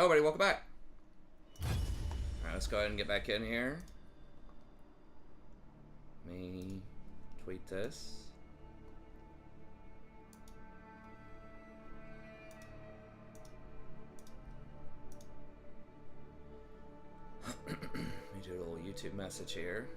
Oh, everybody, welcome back. Alright, let's go ahead and get back in here. Let me tweet this. Let me do a little YouTube message here.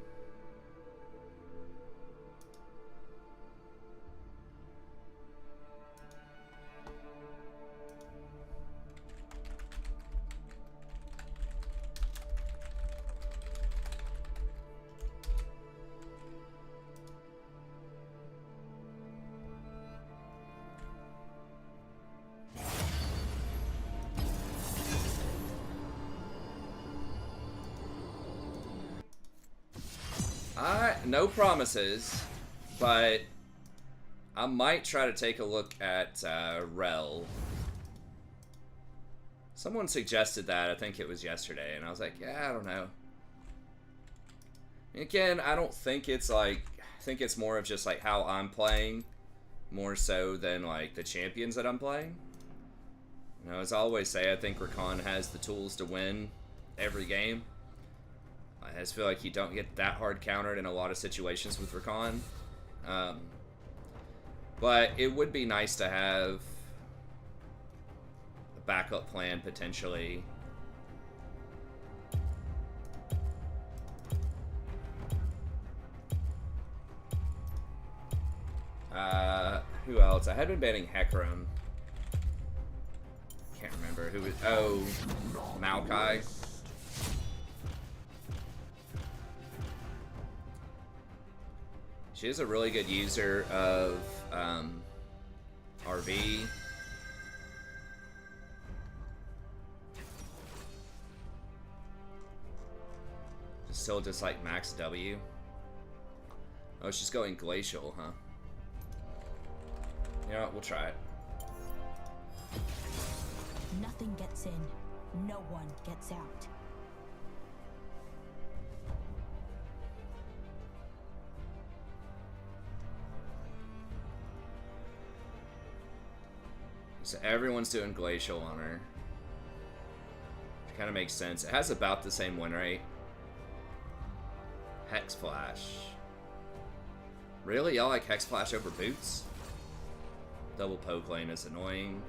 No promises, but I might try to take a look at Rel. Someone suggested that, I think it was yesterday, and I was like, yeah, I don't know. Again, I don't think it's like, I think it's more of just like how I'm playing, more so than like the champions that I'm playing. You know, as I always say, I think Rakan has the tools to win every game. I just feel like you don't get that hard countered in a lot of situations with Rakan. But it would be nice to have a backup plan, potentially. Who else? I had been banning Hecarim. Can't remember who was... Oh, Maokai. She is a really good user of RV. Still just like max W. Oh, she's going glacial, huh? You know what? We'll try it. Nothing gets in. No one gets out. So everyone's doing glacial on her. Which kind of makes sense. It has about the same win rate. Hex Flash. Really? Y'all like Hex Flash over Boots? Double poke lane is annoying.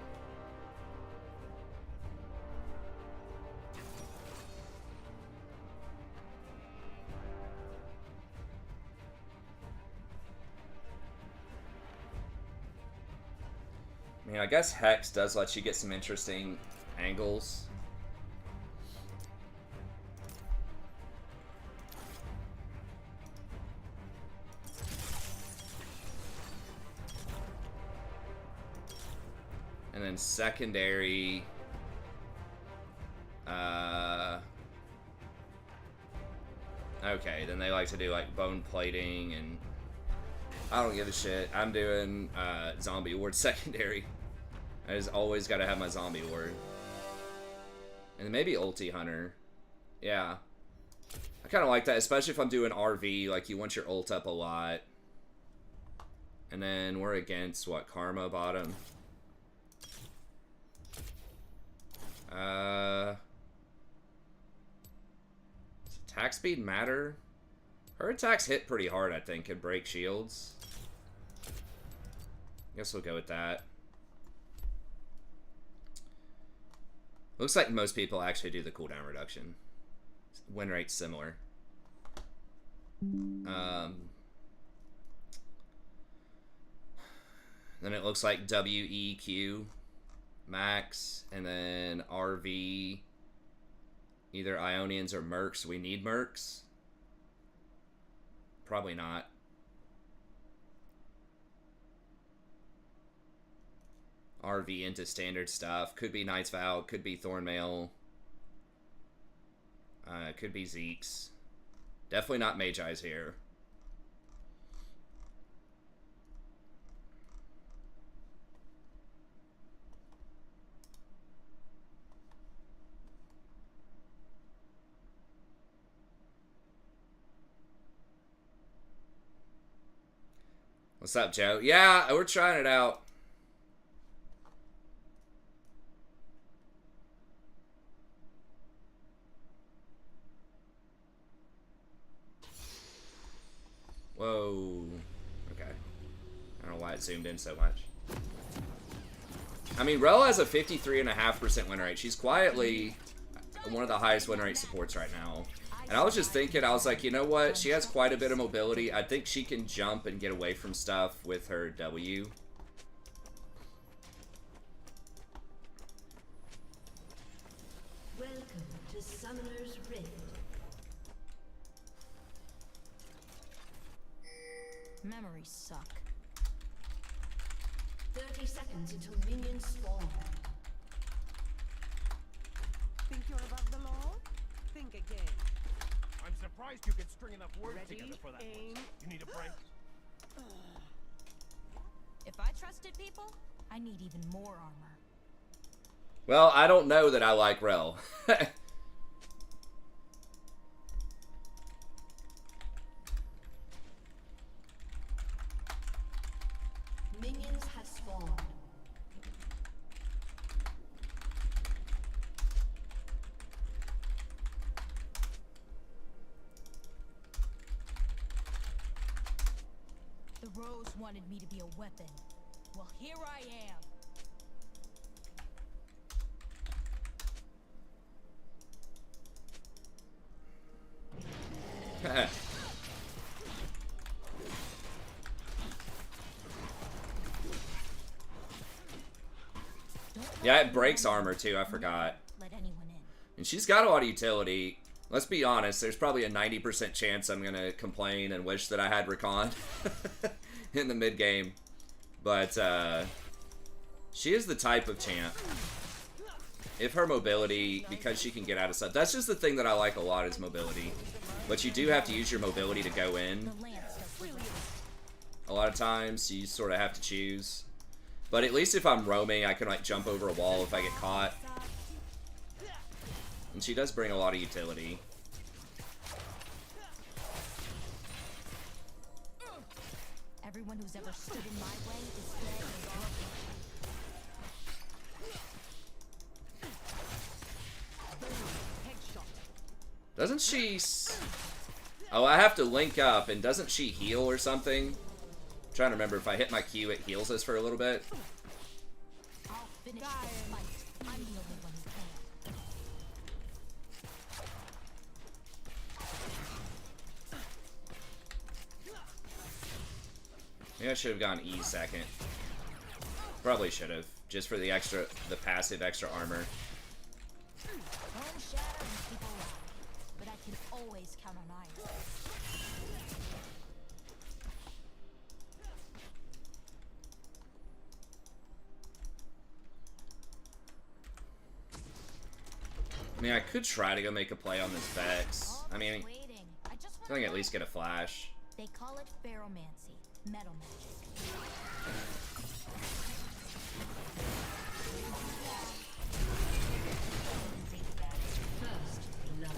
I mean, I guess Hex does let you get some interesting angles. And then secondary... Okay, then they like to do like bone plating and... I don't give a shit. I'm doing zombie ward secondary. I just always gotta have my zombie ward. And then maybe ulti hunter. Yeah. I kinda like that, especially if I'm doing RV, like you want your ult up a lot. And then we're against what, Karma bottom? Does attack speed matter? Her attacks hit pretty hard, I think, and break shields. Guess we'll go with that. Looks like most people actually do the cooldown reduction. Win rate's similar. Then it looks like WEQ max, and then RV either Ionians or Mercs. We need Mercs. Probably not. RV into standard stuff. Could be Knight's Vow. Could be Thornmail. Could be Zeke's. Definitely not Mage Eyes here. What's up, Joe? Yeah, we're trying it out. Whoa. Okay. I don't know why it zoomed in so much. I mean, Rel has a 53.5% win rate. She's quietly one of the highest win rate supports right now. And I was just thinking, I was like, you know what? She has quite a bit of mobility. I think she can jump and get away from stuff with her W. Welcome to Summoner's Rift. Memories suck. 30 seconds until minions spawn. Think you're above the law? Think again. I'm surprised you could string enough words Ready, together for that aim. much. You need a break? If I trusted people, I need even more armor. Well, I don't know that I like Rel. Minions have spawned. The Rose wanted me to be a weapon. Well, here I am. Yeah, it breaks armor too, I forgot. Let anyone in. And she's got a lot of utility. Let's be honest, there's probably a 90% chance I'm gonna complain and wish that I had Rakan in the mid game. But she is the type of champ. If her mobility, because she can get out of stuff, that's just the thing that I like a lot is mobility. But you do have to use your mobility to go in. The lance does the rest. A lot of times you sort of have to choose. But at least if I'm roaming, I can like jump over a wall if I get caught. And she does bring a lot of utility. Everyone who's ever stood in my way is dead and broken. Doesn't she... Oh, I have to link up, and doesn't she heal or something? I'm trying to remember, if I hit my Q, it heals us for a little bit. I'll finish this fight. I'm the only one who can. Maybe I should have gone E second. Probably should have, just for the passive extra armor. Home shatter and people lie, but I can always count on iron. I mean, I could try to go make a play on this Vex. I mean, Waiting. I just I think at least get a flash. They call it Pheromancy, metal magic. First love.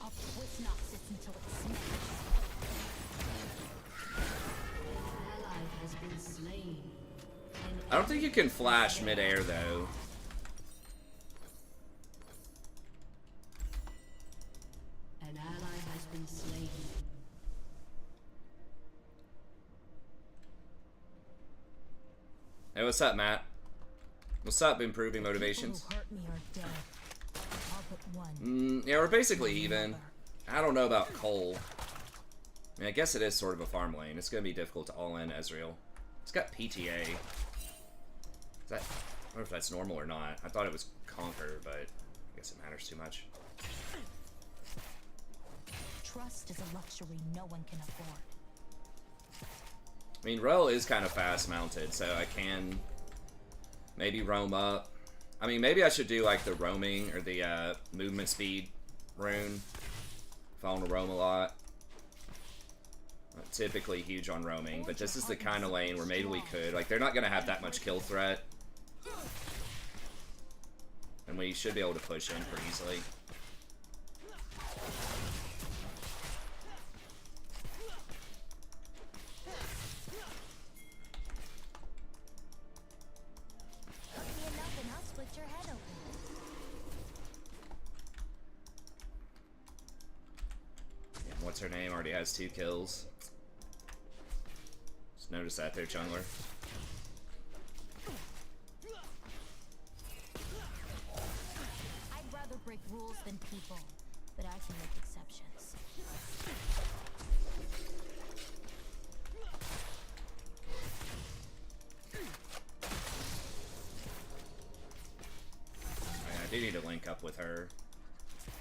I'll twist Noxus until it snaps. Ally has been slain. I don't think you can flash midair though. An ally has been slain. Hey, what's up, Matt? What's up, improving motivations? People who hurt me are dead. All but one. Yeah, we're basically even. I don't know about Cole. I mean, I guess it is sort of a farm lane. It's going to be difficult to all-in Ezreal. It's got PTA. Is that... I wonder if that's normal or not. I thought it was Conquer, but I guess it matters too much. Trust is a luxury no one can afford. I mean, Rel is kind of fast mounted, so I can maybe roam up. I mean, maybe I should do like the roaming or the movement speed rune if I want to roam a lot. Not typically huge on roaming, but this is the kind of lane where maybe we could. Like, they're not going to have that much kill threat. And we should be able to push in pretty easily. Cut me enough and I'll split your head open. what's her name already has 2 kills. Just notice that there, jungler. I'd rather break rules than people, but I can make exceptions. I do need to link up with her.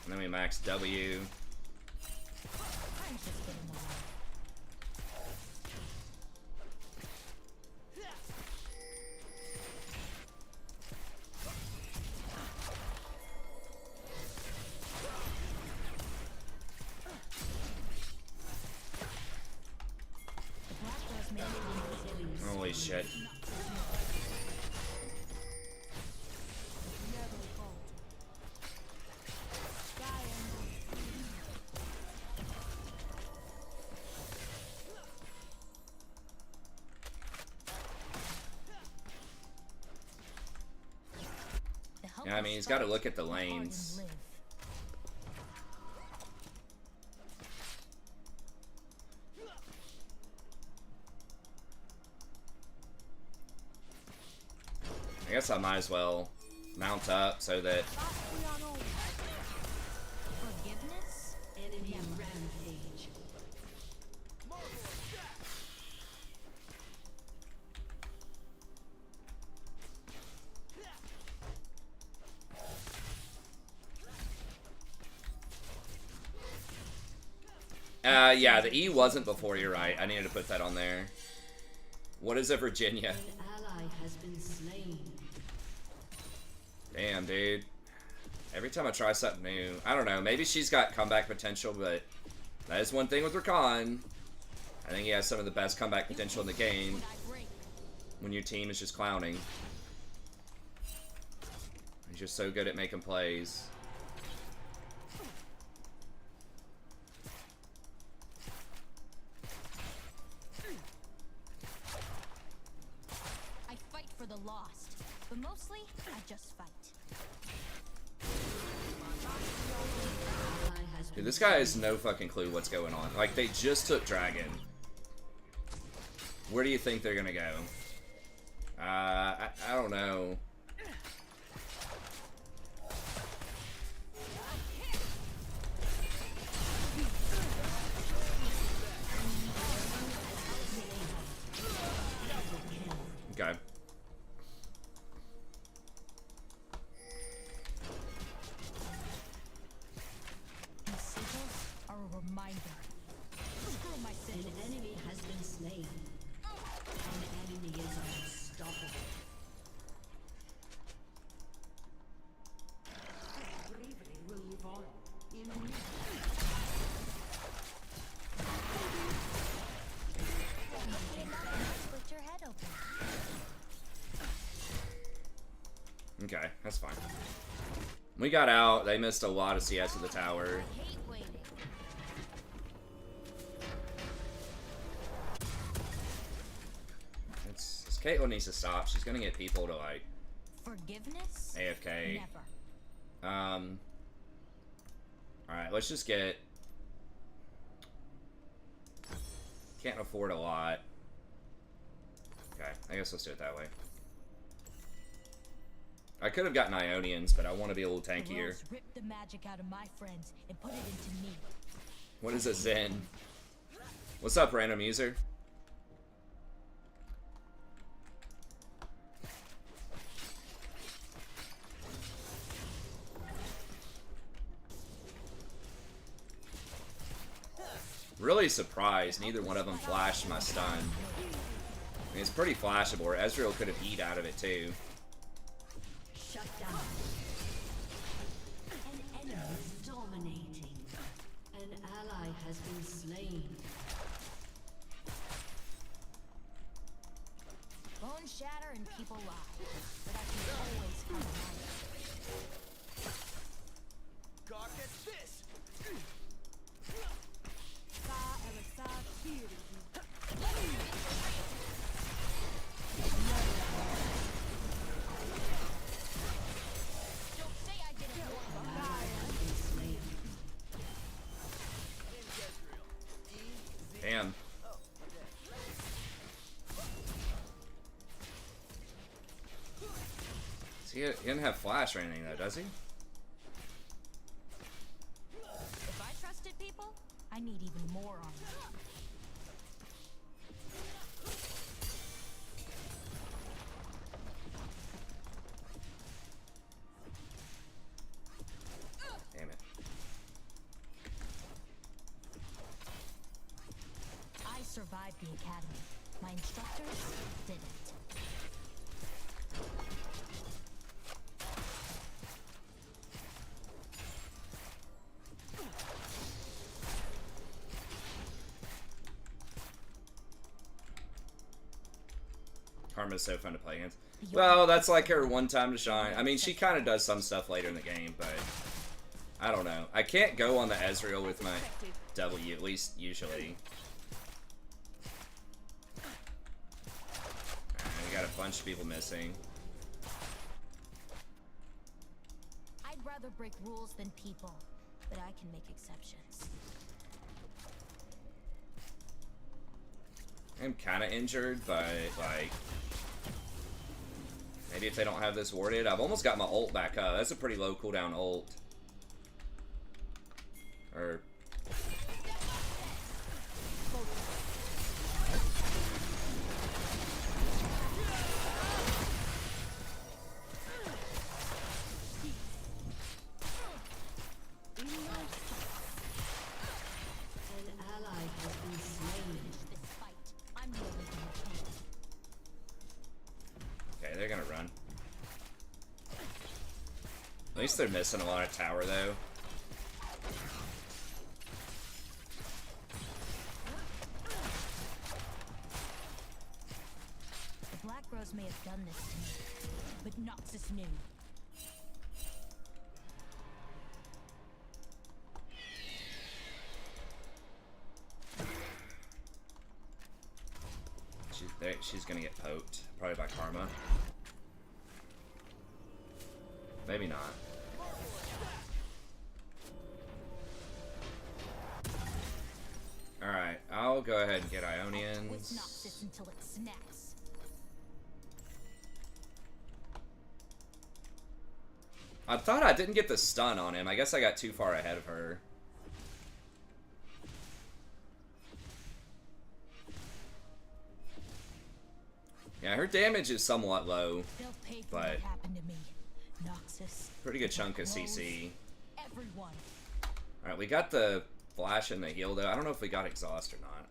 And then we max W. I'm just getting away. The black doors made it into Holy shit. never falter. Sky Yeah, I mean, he's got to look at the lanes. I guess I might as well mount up so that... Forgiveness? Enemy rampage. Yeah, the E wasn't before, you're right. I needed to put that on there. What is a Virginia? An ally has been slain. Damn, dude. Every time I try something new, I don't know, maybe she's got comeback potential, but that is one thing with Rakan. I think he has some of the best comeback potential in the game when your team is just clowning. He's just so good at making plays. I fight for the lost, but mostly I just fight. Ally has Dude, been this guy has no fucking clue what's going on. Like, they just took Dragon. Where do you think they're gonna go? I don't know. Okay. These sigils are a reminder. Screw my An sigils. enemy has been slain. An enemy is unstoppable. Bravery will live on in me. Split your head open. Okay, that's fine. We got out. They missed a lot of CS with the tower. I hate waiting. It's Caitlyn needs to stop. She's gonna get people to, like, Forgiveness? AFK. Never. Alright, let's just get... Can't afford a lot. Okay, I guess let's do it that way. I could have gotten Ionians, but I want to be a little The tankier. Rose ripped the magic out of my friends and put it into me. What is a Zen? What's up, random user? Really surprised neither one of them flashed my stun. I mean, it's pretty flashable. Ezreal could have eat out of it too. Shut down. An enemy is dominating. An ally has been slain. Bones shatter and people lie, but I can always come alive. God gets this! Don't say I didn't warn you. Ally has been slain. In Jezreel. Damn. He didn't have flash or anything though, does he? If I trusted people, I need even more on them. Damn it. I survived the academy. My instructors didn't. Karma's so fun to play against. Well, that's like her one time to shine. I mean, she kind of does some stuff later in the game, but I don't know. I can't go on the Ezreal with my W, at least usually. Alright, we got a bunch of people missing. I'd rather break rules than people, but I can make exceptions. I'm kind of injured, but like maybe if they don't have this warded, I've almost got my ult back up. That's a pretty low cooldown ult. Or An ally has been slain. This fight, I'm the only one who can. okay, they're gonna run. At least they're missing a lot of tower though. The Black Rose may have done this to me, but Noxus knew. She's gonna get poked, probably by Karma. Maybe not. Alright, I'll go ahead and get With Ionians. Noxus until it snaps. I thought I didn't get the stun on him. I guess I got too far ahead of her. Yeah, her damage is somewhat low. They'll pay for But- what happened to me. Noxus. Pretty good chunk of Rose, CC. Everyone. Alright, we got the flash and the heal though. I don't know if we got exhaust or not.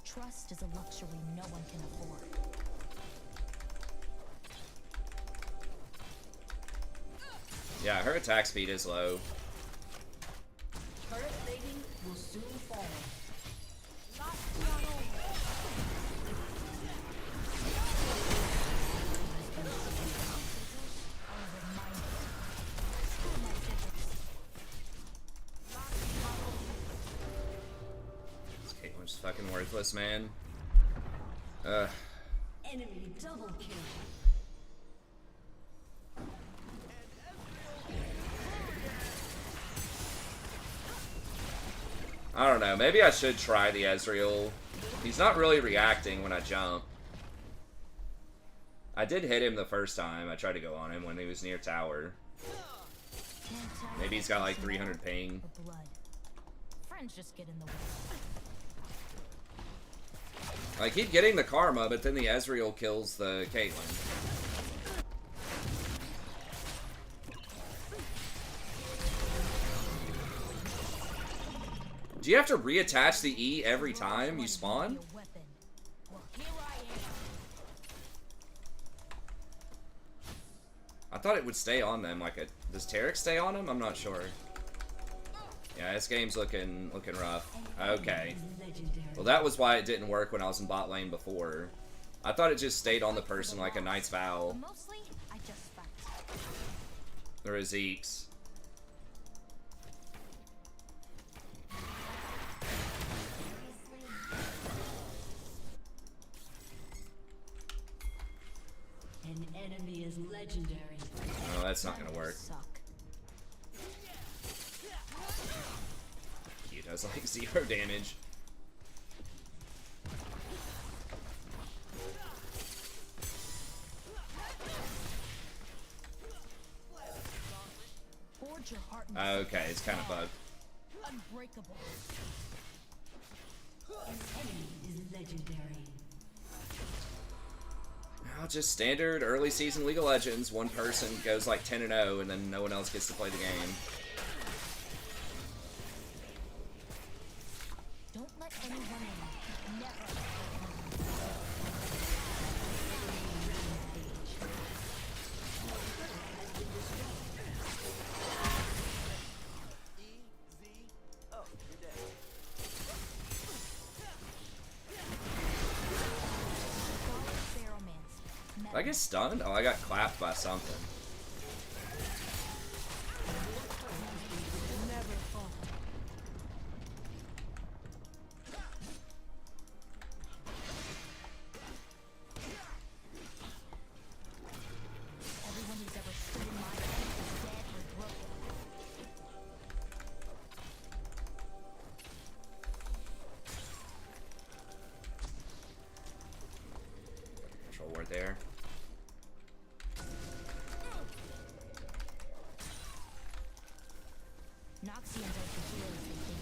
Trust is a luxury no one can afford. Yeah, her attack speed is low. Turret plating will soon fall. This Caitlyn's fucking worthless, man. Enemy double kill. I don't know. Maybe I should try the Ezreal. He's not really reacting when I jump. I did hit him the first time. I tried to go on him when he was near tower. Maybe he's got like 300 ping. Or blood. Friends just get in the way. I keep getting the Karma, but then the Ezreal kills the Caitlyn. Do you have to reattach the E every time you spawn? Your weapon. Well, here I am. I thought it would stay on them. Like, does Tarek stay on him? I'm not sure. Yeah, this game's looking rough. Okay. Legendary. Well, that was why it didn't work when I was in bot lane before. I thought it just stayed on the person like a Knight's Vow Mostly, I just fight. or a Zeke's. An enemy is legendary. Oh, that's not gonna work. Suck. He does like 0 damage. Forge your heart. Okay, it's kind of bugged. Unbreakable. An enemy is legendary. Well, just standard early season League of Legends. One person goes like 10-0, and then no one else gets to play the game. Don't let anyone in. Never. E, Z. Oh, you're dead. Did I get stunned? Oh, I got clapped by something. Never fall. Everyone who's ever stood in my way is dead or broken. Control ward there. Noxians are the heroes they think.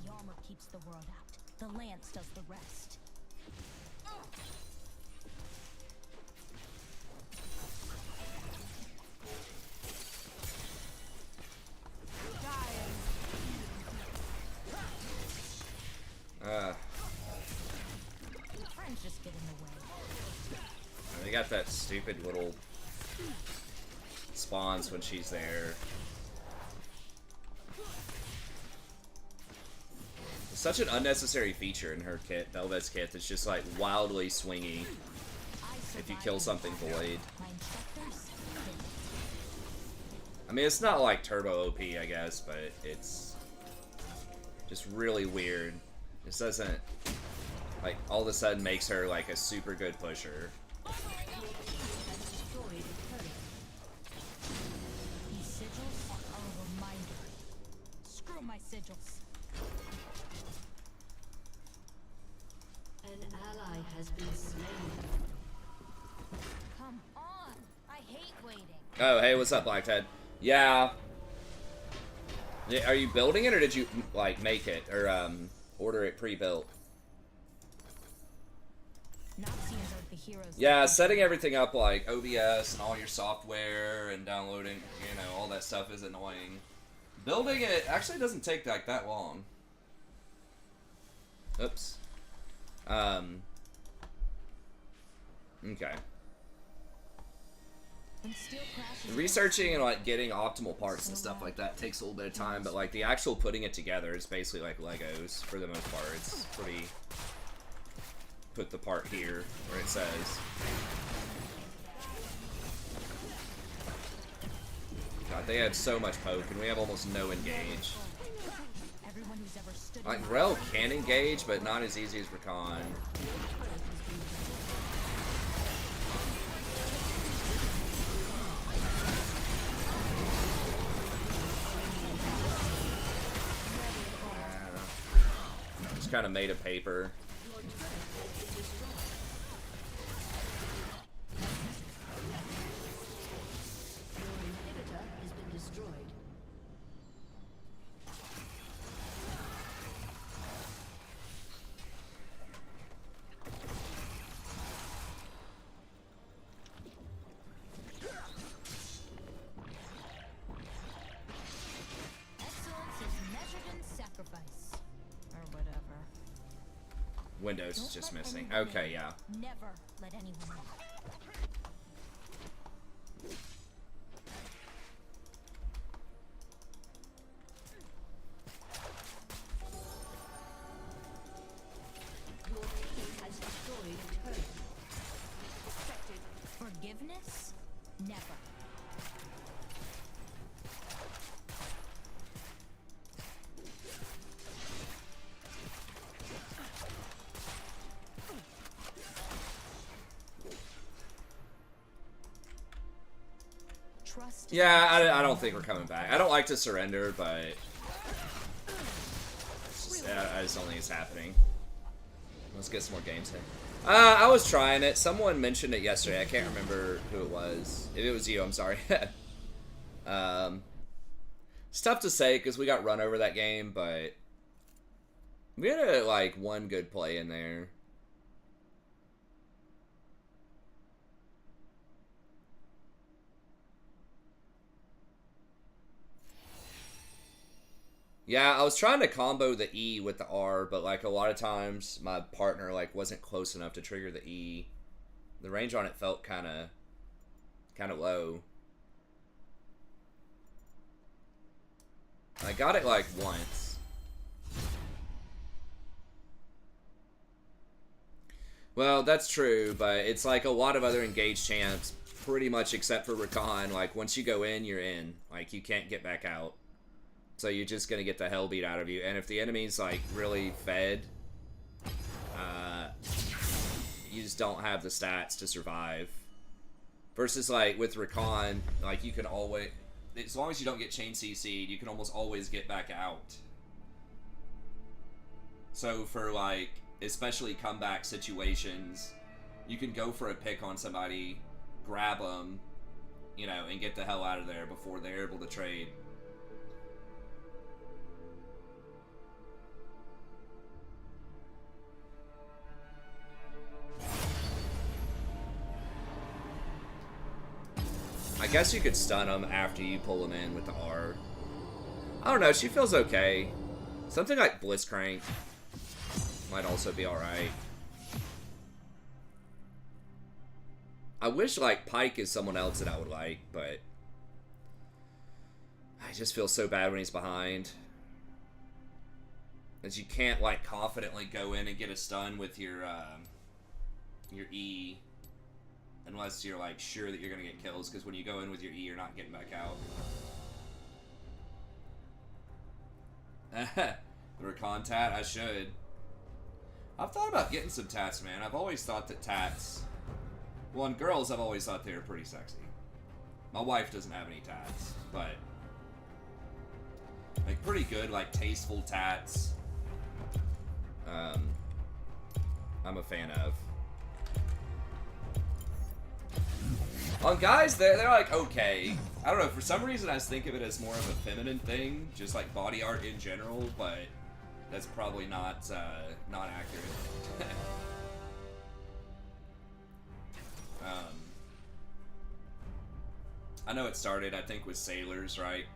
The armor keeps the world out. The lance does the rest. Friends just get in the way. They got that stupid little spawns when she's there. It's such an unnecessary feature in her kit, Velvet's kit, that's just like wildly swingy if you kill something void. My instructors did. I mean, it's not like turbo OP, I guess, but it's just really weird. This doesn't, like, all of a sudden makes her like a super good pusher. These sigils are a reminder. Screw my sigils. An ally has been slain. Come on. I hate waiting. Oh, hey, what's up, Blackhead? Yeah. Are you building it, or did you, like, make it? Or, order it pre-built? Noxians are the heroes. Yeah, setting everything up like OBS and all your software and downloading, you know, all that stuff is annoying. Building it actually doesn't take like that long. Oops. Okay. When steel crashes, Researching and like getting optimal parts and stuff like that takes a little bit of time, but like the actual putting it together is basically like Legos for the most part. It's pretty. Put the part here where it says. God, they had so much poke, and we have almost no engage. everyone who's ever stood Like in my Rel can engage, but not as easy as Rakan. Just kind of made of paper. excellence is measured in sacrifice. Or whatever. Windows is Don't just let missing. anyone Okay, in. yeah. Never let anyone in. Your team has destroyed a turret. Expected. Forgiveness? Never. Trust. Yeah, I don't think we're coming back. I don't like to surrender, but it's just, I just don't think it's happening. Let's get some more games in. I was trying it. Someone mentioned it yesterday. I can't remember who it was. If it was you, I'm sorry. It's tough to say because we got run over that game, but we had like one good play in there. Yeah, I was trying to combo the E with the R, but like a lot of times my partner like wasn't close enough to trigger the E. The range on it felt kind of low. I got it like once. Well, that's true, but it's like a lot of other engaged champs, pretty much except for Rakan. Like once you go in, you're in. Like you can't get back out. So you're just gonna get the hell beat out of you. And if the enemy's like really fed, you just don't have the stats to survive. Versus like with Rakan, like you can always, as long as you don't get chain CC'd, you can almost always get back out. So for like, especially comeback situations, you can go for a pick on somebody, grab them, you know, and get the hell out of there before they're able to trade. I guess you could stun them after you pull them in with the R. I don't know, she feels okay. Something like Blitzcrank might also be alright. I wish like Pyke is someone else that I would like, but I just feel so bad when he's behind. As you can't like confidently go in and get a stun with your E. Unless you're like sure that you're gonna get kills, because when you go in with your E, you're not getting back out. The Rakan tat, I should. I've thought about getting some tats, man. I've always thought that tats, well, in girls, I've always thought they were pretty sexy. My wife doesn't have any tats, but like pretty good, like tasteful tats. I'm a fan of. On guys, they're like okay. I don't know, for some reason I think of it as more of a feminine thing, just like body art in general, but that's probably not accurate. I know it started, I think, with sailors, right?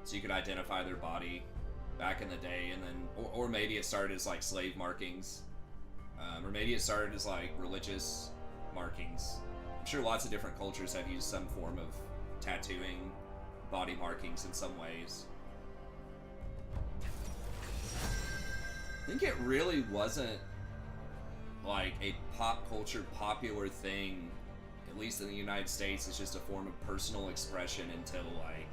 So you could identify their body back in the day, and then, or maybe it started as like slave markings, or maybe it started as like religious markings. I'm sure lots of different cultures have used some form of tattooing body markings in some ways. I think it really wasn't like a pop culture popular thing, at least in the United States. It's just a form of personal expression until like,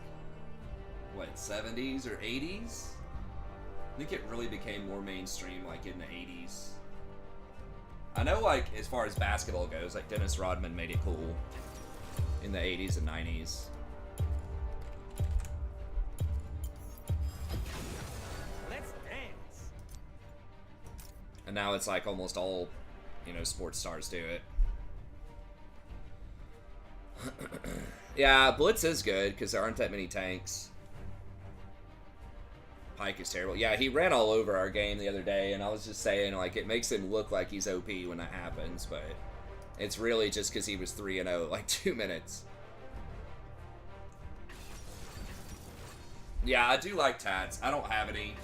what, 70s or 80s? I think it really became more mainstream like in the 80s. I know, like, as far as basketball goes, like, Dennis Rodman made it cool in the 80s and 90s. Let's dance. And now it's, like, almost all, you know, sports stars do it. Yeah, Blitz is good, because there aren't that many tanks. Pyke is terrible. Yeah, he ran all over our game the other day, and I was just saying, like, it makes him look like he's OP when that happens, but it's really just because he was 3-0 at, like, 2 minutes. Yeah, I do like tats. I don't have any.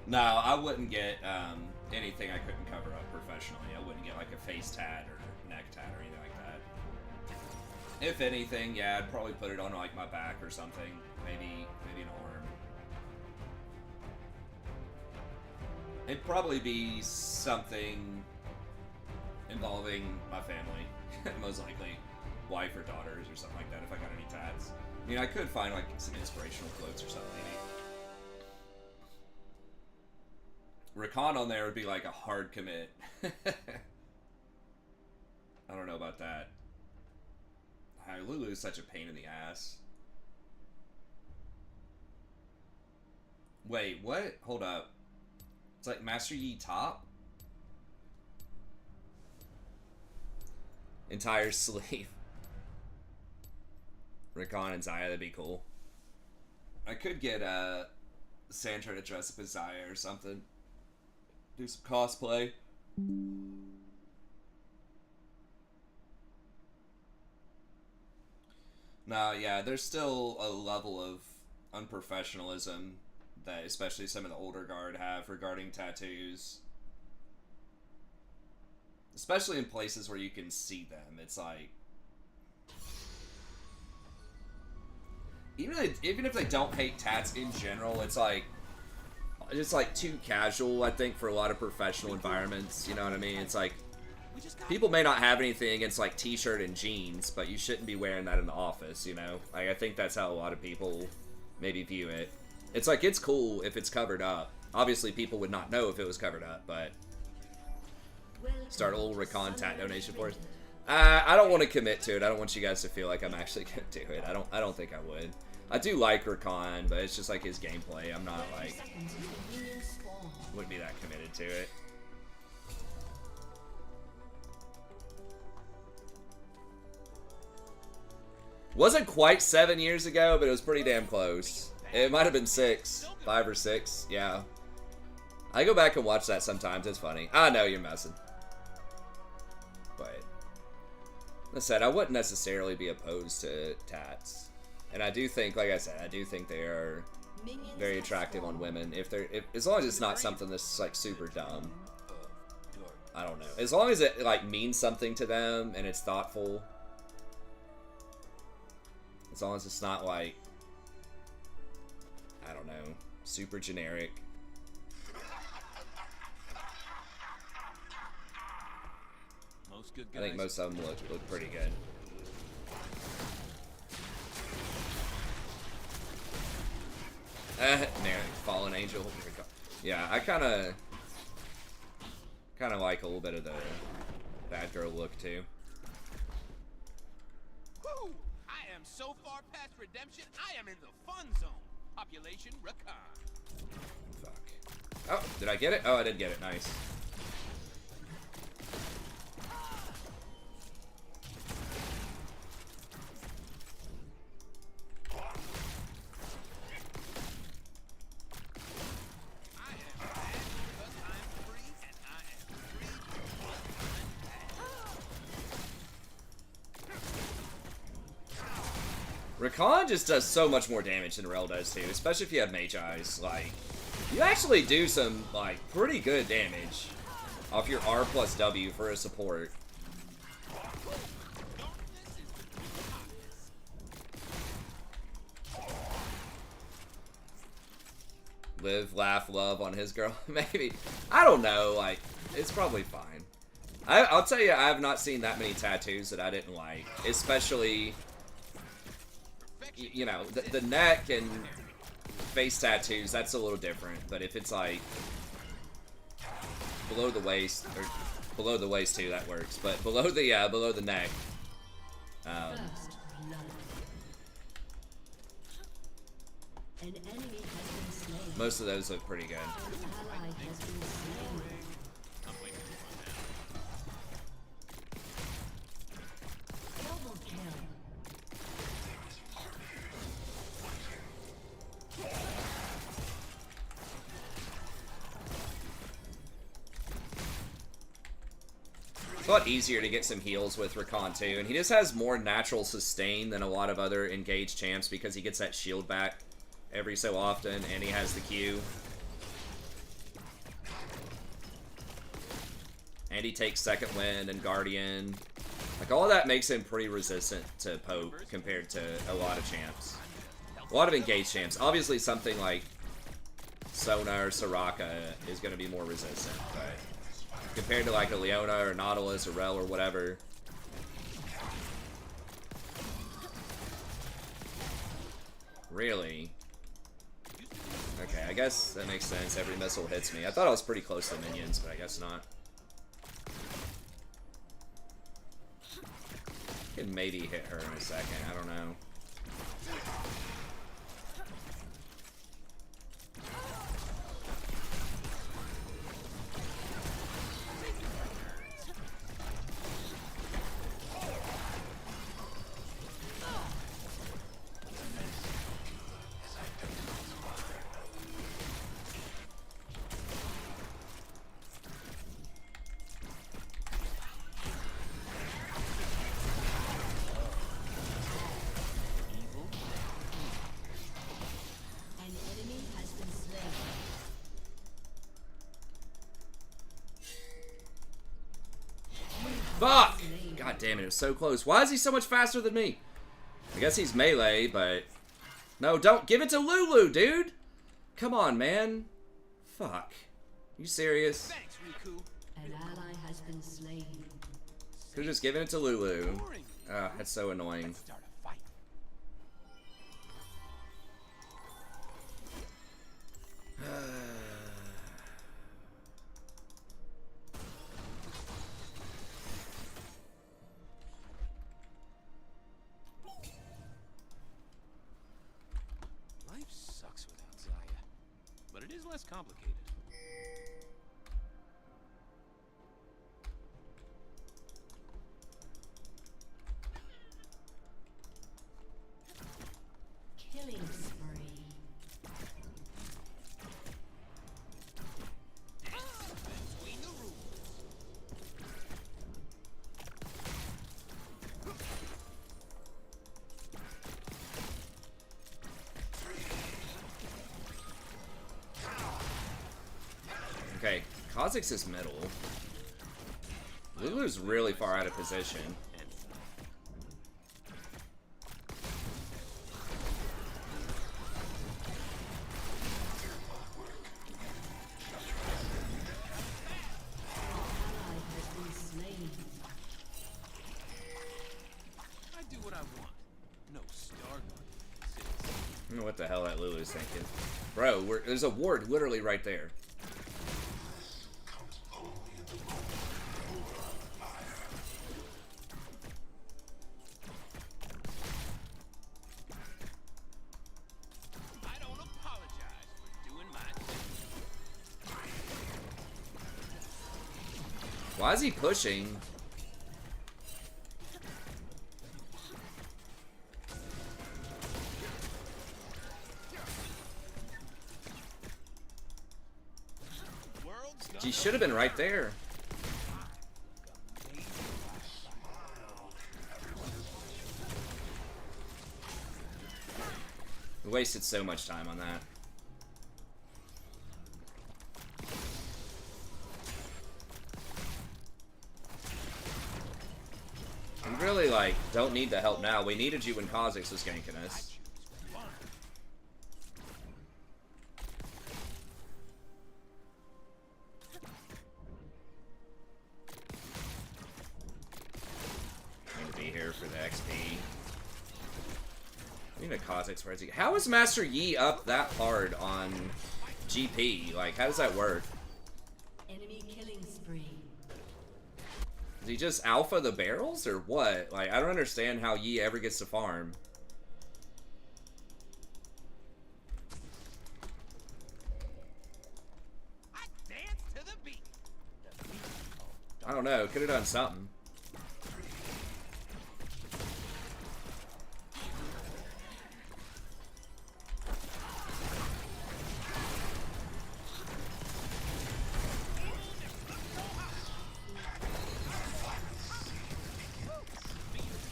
No, I wouldn't get anything I couldn't cover up professionally. I wouldn't get like a face tat or neck tat or anything like that. If anything, yeah, I'd probably put it on like my back or something. Maybe an arm. It'd probably be something involving my family, most likely wife or daughters or something like that. If I got any tats, I mean, I could find like some inspirational quotes or something. Maybe Rakan on there would be like a hard commit. I don't know about that. Lulu is such a pain in the ass. Wait, what? Hold up. It's like Master Yi top? Entire sleeve. Rakan and Zaya, that'd be cool. I could get Sandra to dress up as Zaya or something. Do some cosplay. No, yeah, there's still a level of unprofessionalism that especially some of the older guard have regarding tattoos. Especially in places where you can see them. It's like... Even if they don't hate tats in general, it's like too casual, I think, for a lot of professional environments. You know what I mean? It's like... People may not have anything against like t-shirt and jeans, but you shouldn't be wearing that in the office, you know? Like, I think that's how a lot of people maybe view it. It's like, it's cool if it's covered up. Obviously, people would not know if it was covered up, but... Start a little Rakan tat donation for us. I don't want to commit to it. I don't want you guys to feel like I'm actually going to do it. I don't think I would. I do like Rakan, but it's just like his gameplay. I'm not like... Wouldn't be that committed to it. Wasn't quite 7 years ago, but it was pretty damn close. It might have been 6. 5 or 6, yeah. I go back and watch that sometimes, it's funny. I know you're messing. But, like I said, I wouldn't necessarily be opposed to tats. And I do think, like I said, I do think they are very attractive on women. As long as it's not something that's like super dumb. I don't know. As long as it like means something to them and it's thoughtful. As long as it's not like, I don't know, super generic. I think most of them look pretty good. Mary, Fallen Angel. Yeah, I kind of like a little bit of the bad girl look too. Woo! I am so far past redemption. I am in the fun zone. Population Rakan. Fuck. Oh, did I get it? Oh, I did get it. Nice. Rakan just does so much more damage than Rel does too, especially if you have Mage Eyes. Like, you actually do some, like, pretty good damage off your R plus W for a support. Live, laugh, love on his girl. Maybe. I don't know, like, it's probably fine. I'll tell you, I have not seen that many tattoos that I didn't like, especially... You know, the neck and face tattoos, that's a little different. But if it's like below the waist, or below the waist too, that works. But below the neck, most of those look pretty good. It's a lot easier to get some heals with Rakan too, and he just has more natural sustain than a lot of other engaged champs because he gets that shield back every so often, and he has the Q. And he takes second wind and Guardian. Like, all of that makes him pretty resistant to poke compared to a lot of champs. A lot of engaged champs. Obviously, something like Sona or Soraka is going to be more resistant, but compared to like a Leona or Nautilus or Rel or whatever. Really? Okay, I guess that makes sense. Every missile hits me. I thought I was pretty close to minions, but I guess not. Could maybe hit her in a second. I don't know. An enemy has been slain. Fuck! God damn it, it was so close. Why is he so much faster than me? I guess he's melee, but... No, don't give it to Lulu, dude! Come on, man. Fuck. You serious? Thanks, Riku. An ally has been slain. Could've just given it to Lulu. Boring. That's so annoying. Start a fight. Life sucks without Zaya, but it is less complicated. Killing spree. Between the rules. Okay, Kha'Zix is middle. Lulu's really far out of position. Ally has been slain. I do what I want. No star guardian. I don't know what the hell that Lulu's thinking. Bro, there's a ward literally right there. I don't apologize for doing my thing. Why is he pushing? World's She should have been right there. We wasted so much time on that. We really, like, don't need the help now. We needed you when Kha'Zix was ganking us. Need to be here for the XP. We need a Kha'Zix. Where's he? How is Master Yi up that hard on GP? Like, how does that work? Enemy killing spree. Does he just alpha the barrels or what? Like, I don't understand how Yi ever gets to farm. I dance to the beat. I don't know. Could have done something.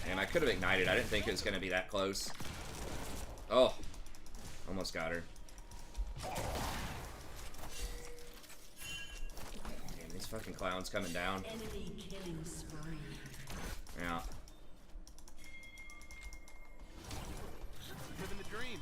And I could have ignited. I didn't think it was going to be that close. Oh. Almost got her. Damn, these fucking clowns coming down. Enemy killing spree. Yeah. Living the dream.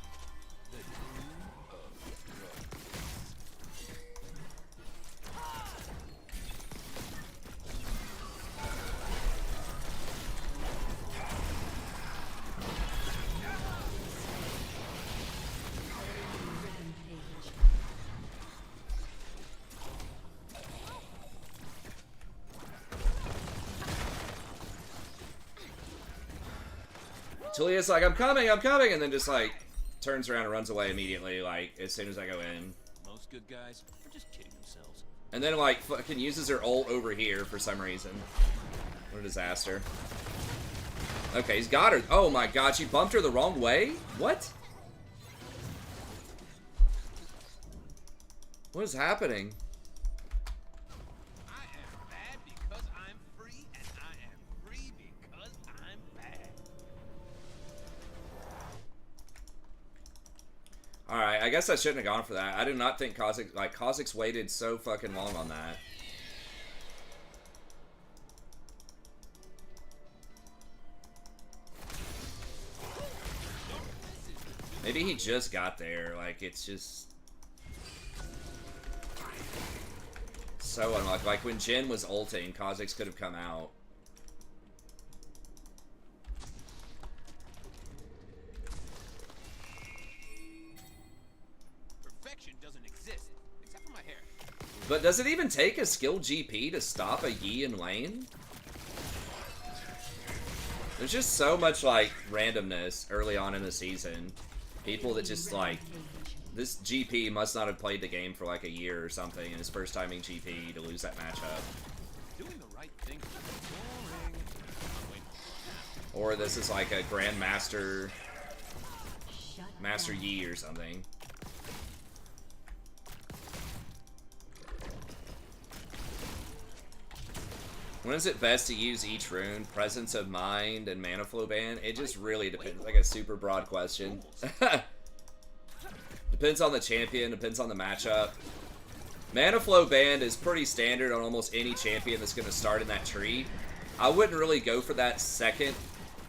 Julia's like, I'm coming, and then just like turns around and runs away immediately, like as soon as I go in. Most good guys are just kidding themselves. And then like fucking uses her ult over here for some reason. What a disaster. Okay, he's got her. Oh my god, she bumped her the wrong way? What? What is happening? I am bad because I'm free, and I am free because I'm bad. Alright, I guess I shouldn't have gone for that. I did not think Kha'Zix... Like, Kha'Zix waited so fucking long on that. Maybe he just got there. Like, it's just... so unlucky. Like, when Jhin was ulting, Kha'Zix could have come out. Perfection doesn't exist, except for my hair. But does it even take a skill GP to stop a Yi in lane? There's just so much, like, randomness early on in the season. People that just, like... This GP must not have played the game for, like, a year or something, and his first time in GP to lose that matchup. Doing the right thing is boring. Or this is, like, a Grandmaster... Master Yi or something. When is it best to use each rune? Presence of Mind and Mana Flow Ban? It just really depends. Like a super broad question. Depends on the champion, depends on the matchup. Mana Flow Band is pretty standard on almost any champion that's going to start in that tree. I wouldn't really go for that second.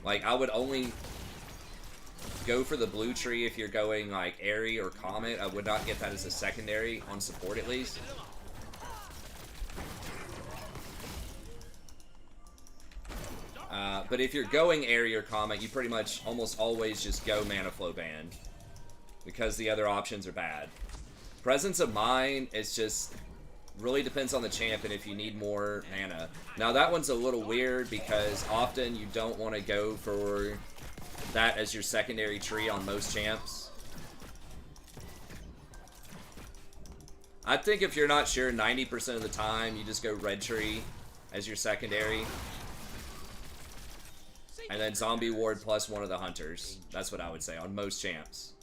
Like, I would only go for the blue tree if you're going, like, Airy or Comet. I would not get that as a secondary, on support at least. But if you're going Airy or Comet, you pretty much almost always just go Mana Flow Band. Because the other options are bad. Presence of Mind, it's just... really depends on the champ and if you need more mana. Now that one's a little weird because often you don't want to go for that as your secondary tree on most champs. I think if you're not sure 90% of the time, you just go red tree as your secondary. And then zombie ward plus one of the hunters. That's what I would say on most champs.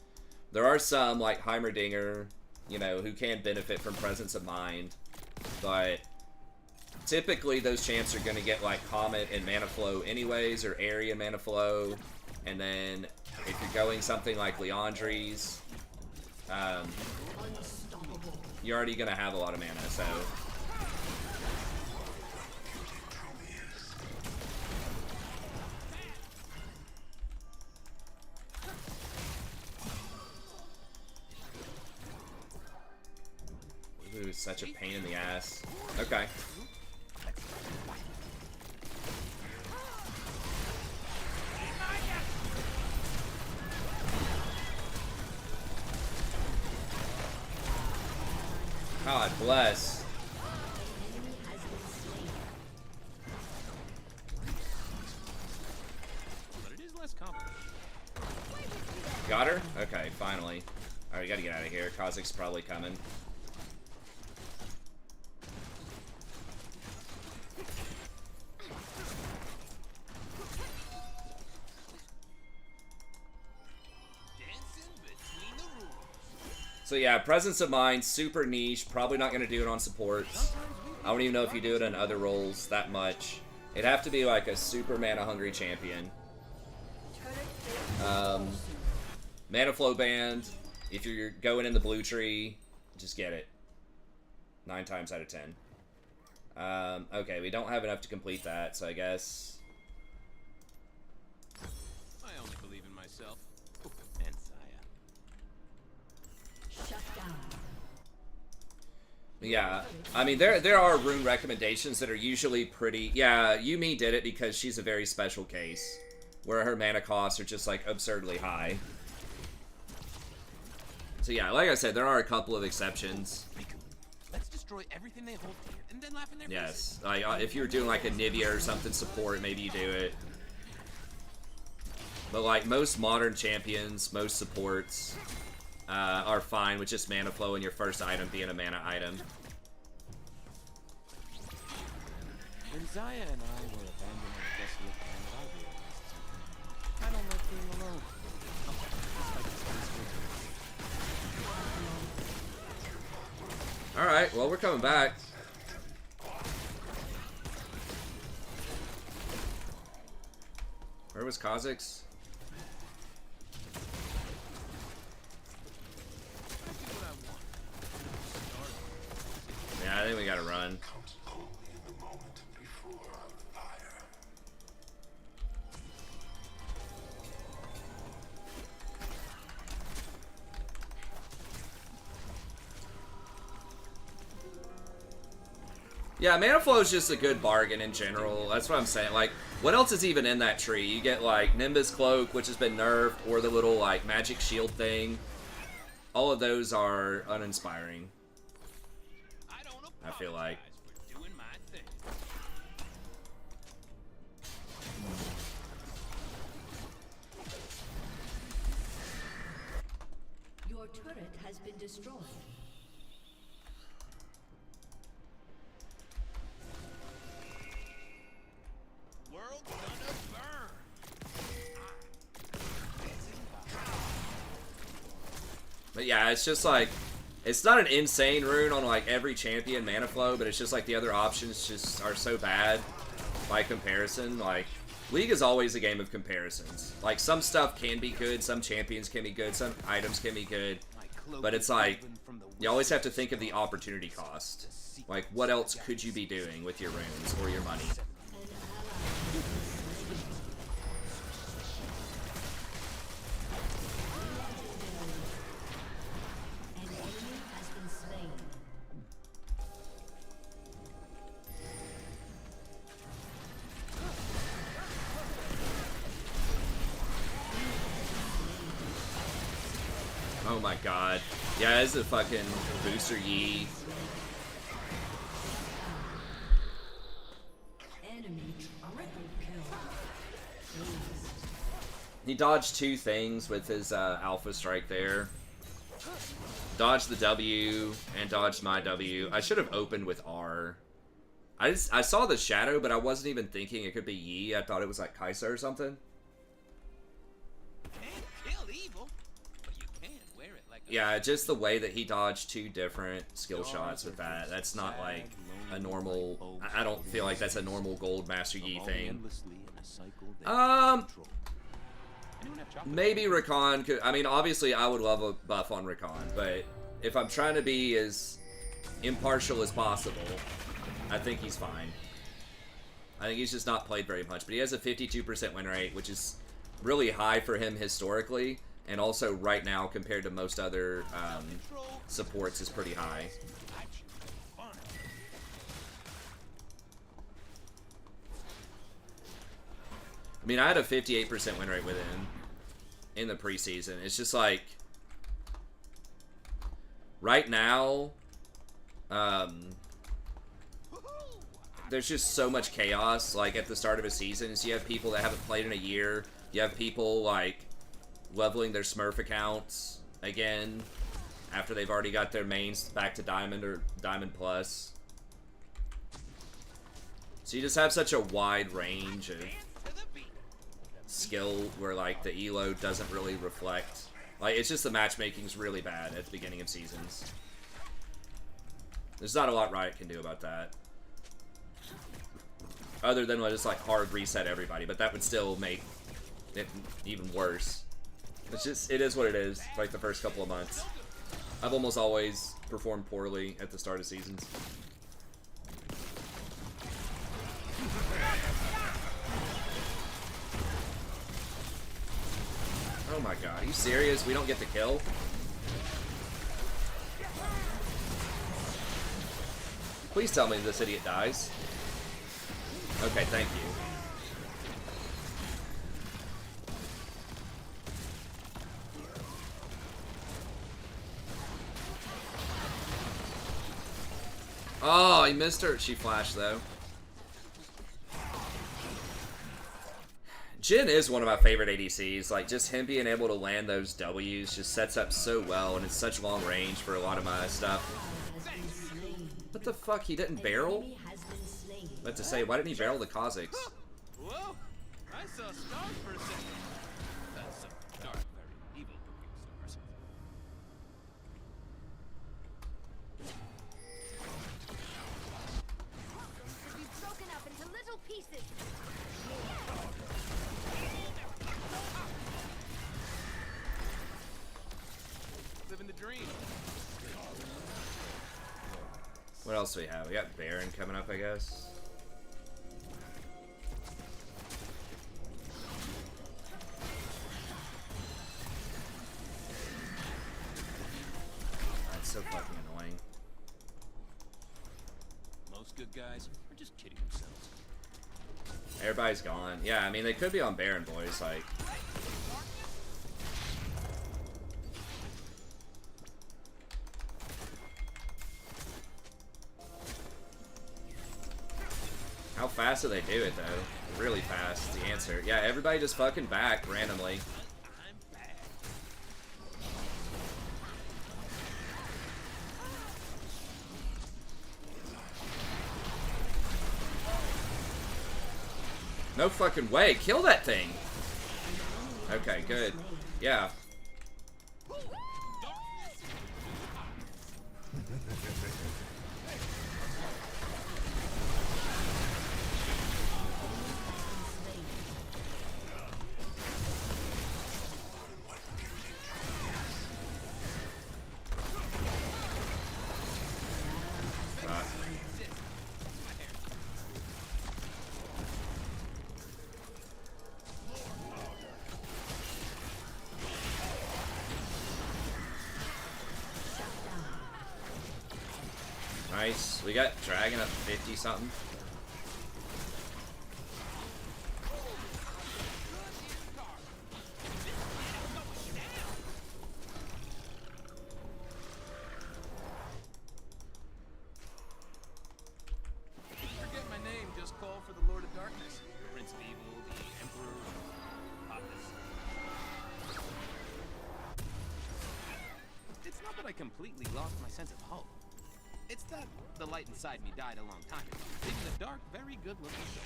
There are some, like Heimerdinger, you know, who can benefit from Presence of Mind. But typically those champs are going to get, like, Comet and Mana Flow anyways, or Airy and Mana Flow. And then if you're going something like Leandri's, you're already going to have a lot of mana, so... Ooh, such a pain in the ass. Okay. God bless. But it is less complicated. Got her? Okay, finally. Alright, gotta get out of here. Kha'Zix's probably coming. So yeah, Presence of Mind, super niche. Probably not going to do it on supports. I don't even know if you do it on other roles that much. It'd have to be like a super mana-hungry champion. Mana Flow Band, if you're going in the blue tree, just get it. 9 times out of 10. Okay, we don't have enough to complete that, so I guess... yourself. And Saya. Shut down. Yeah, I mean, there are rune recommendations that are usually pretty... Yeah, Yumi did it because she's a very special case, where her mana costs are just, like, absurdly high. So yeah, like I said, there are a couple of exceptions. Let's destroy everything they hold dear, and then laugh in their Yes, like, if you're doing, like, a Nivea or something support, maybe you do it. But, like, most modern champions, most supports... are fine with just mana flow and your first item being a mana item. When Zaya and I were abandoned on a desolate planet, I realized something. I don't like being alone. Alright, well, we're coming back. Where was Kha'Zix? Yeah, I think we gotta run. Yeah, mana flow is just a good bargain in general. That's what I'm saying. Like, what else is even in that tree? You get, like, Nimbus Cloak, which has been nerfed, or the little, like, magic shield thing. All of those are uninspiring, I feel like. For doing my thing. Your turret has been destroyed. World's gonna burn. But yeah, it's just like, it's not an insane rune on like every champion mana flow, but it's just like the other options just are so bad by comparison. Like, League is always a game of comparisons. Like, some stuff can be good, some champions can be good, some items can be good, but it's like, you always have to think of the opportunity cost. Like, what else could you be doing with your runes or your money? An enemy has been slain. Oh my god. Yeah, it's a fucking booster Yi. Enemy triple kill. He dodged two things with his Alpha Strike there. Dodged the W and dodged my W. I should have opened with R. I saw the shadow, but I wasn't even thinking it could be Yi. I thought it was like Kai'Sa or something. Can't kill evil, but you can wear it like a Yeah, just the way that he dodged two different skill shots with that. That's not like a normal... I don't feel like that's a normal Gold Master Yi thing. Maybe Rakan could... I mean, obviously I would love a buff on Rakan, but if I'm trying to be as impartial as possible, I think he's fine. I think he's just not played very much, but he has a 52% win rate, which is really high for him historically, and also right now compared to most other supports is pretty high. I mean, I had a 58% win rate with him in the preseason. It's just like, right now, there's just so much chaos, like, at the start of a season. So you have people that haven't played in a year. You have people, like, leveling their Smurf accounts again after they've already got their mains back to Diamond or Diamond Plus. So you just have such a wide range of skill where, like, the elo doesn't really reflect. Like, it's just the matchmaking's really bad at the beginning of seasons. There's not a lot Riot can do about that. Other than just, like, hard reset everybody, but that would still make it even worse. It's just, it is what it is, like the first couple of months. I've almost always performed poorly at the start of seasons. Oh my god, are you serious? We don't get the kill? Please tell me this idiot dies. Okay, thank you. Oh, he missed her. She flashed, though. Jhin is one of my favorite ADCs. Like, just him being able to land those W's just sets up so well, and it's such long range for a lot of my stuff. What the fuck? He didn't barrel? But to say, why didn't he barrel the Kazakhs? Whoa! I saw stars for a second. That's some dark, very evil looking stars. To be broken up into little pieces. Living the dream. What else do we have? We got Baron coming up, I guess. That's so fucking annoying. Most good guys are just kidding themselves. Everybody's gone. Yeah, I mean, they could be on Baron, boys. Like, how fast do they do it, though? Really fast, the answer. Yeah, everybody just fucking back randomly. I'm bad. No fucking way. Kill that thing. Okay, good. Yeah. Nice. We got Dragon up 50 something. Forget my name, just call for the Lord of Darkness. Prince of Evil, the Emperor, Papus. It's not that I completely lost my sense of hope. It's that the light inside me died a long time ago, leaving a dark, very good-looking soul.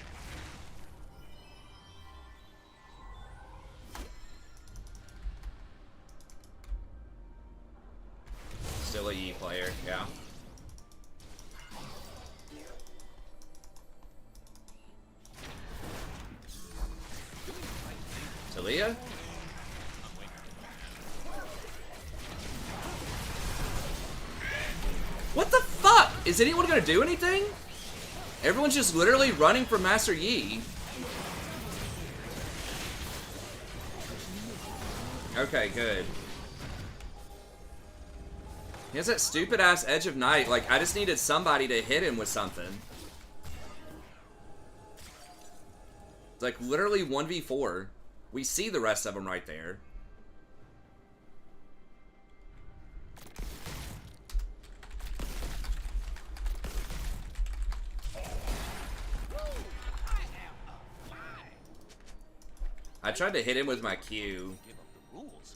Still a Yi player, yeah. Talia? What the fuck? Is anyone gonna do anything? Everyone's just literally running for Master Yi. Okay, good. He has that stupid ass Edge of Night. Like, I just needed somebody to hit him with something. It's like literally 1v4. We see the rest of them right there. I tried to hit him with my Q. Give up the rules.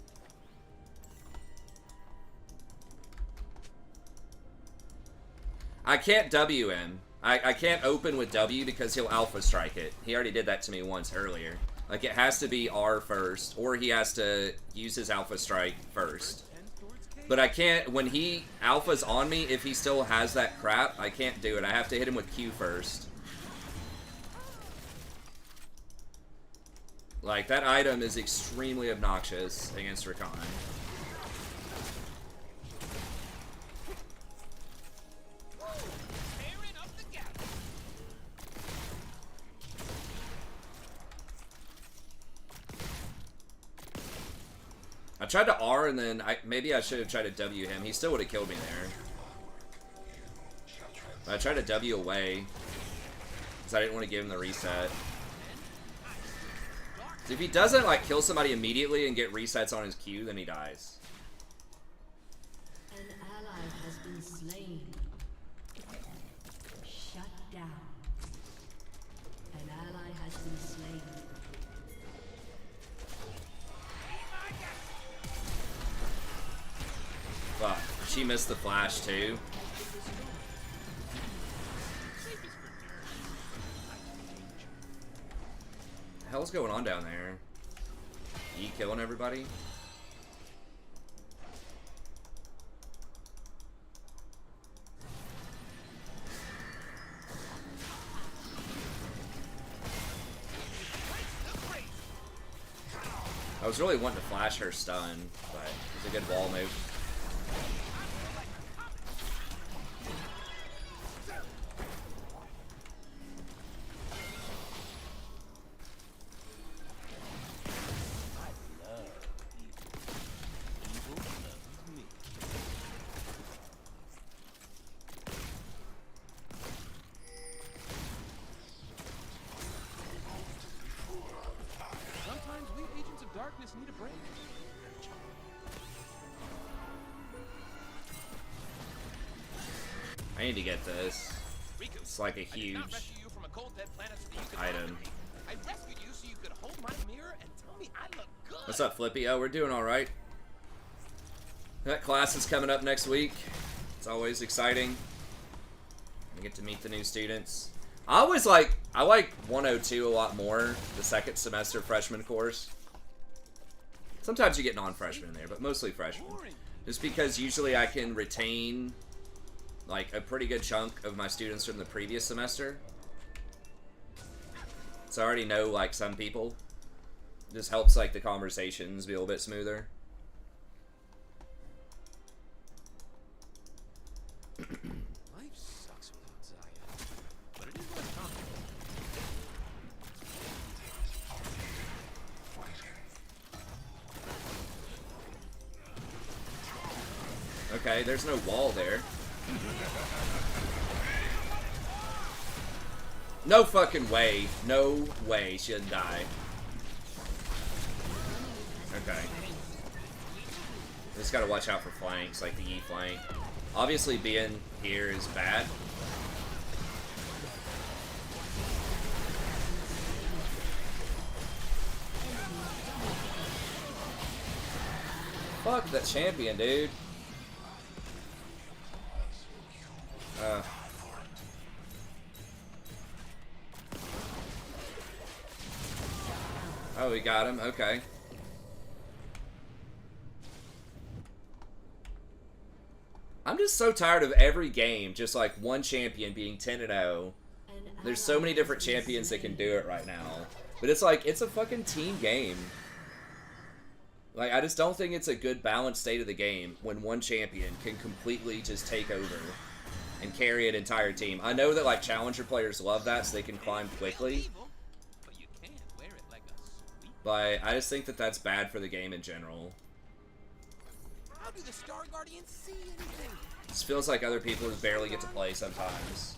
I can't W him. I can't open with W because he'll alpha strike it. He already did that to me once earlier. Like, it has to be R first, or he has to use his alpha strike first. But I can't, when he alphas on me, if he still has that crap, I can't do it. I have to hit him with Q first. Like, that item is extremely obnoxious against Rakan. Tearing up the gap. I tried to R and then maybe I should have tried to W him. He still would have killed me there. But I tried to W away because I didn't want to give him the reset. So if he doesn't like kill somebody immediately and get resets on his Q, then he dies. An ally has been slain. Shut down. An ally has been slain. Fuck. She missed the flash too. The hell's going on down there? E killing everybody? I was really wanting to flash her stun, but it was a good wall move. Need a break. I need to get this. It's like a huge item. I rescued you so you could hold my mirror and tell me I look good. What's up, Flippy? Oh, we're doing all right. That class is coming up next week. It's always exciting. I get to meet the new students. I like 102 a lot more, the second semester freshman course. Sometimes you get non-freshmen in there, but mostly freshmen. Just because usually I can retain like a pretty good chunk of my students from the previous semester. So I already know like some people. Just helps like the conversations be a little bit smoother. Life sucks without Zaya, but it is worth talking. Okay, there's no wall there. No fucking way. No way she didn't die. Okay. Just gotta watch out for flanks, like the E flank. Obviously being here is bad. Fuck that champion, dude. Oh, we got him. Okay. I'm just so tired of every game, just like one champion being 10-0. There's so many different champions that can do it right now. But it's like, it's a fucking team game. Like, I just don't think it's a good balanced state of the game when one champion can completely just take over and carry an entire team. I know that like challenger players love that so they can climb quickly. But I just think that that's bad for the game in general. How do the Star Guardians see anything? This feels like other people just barely get to play sometimes.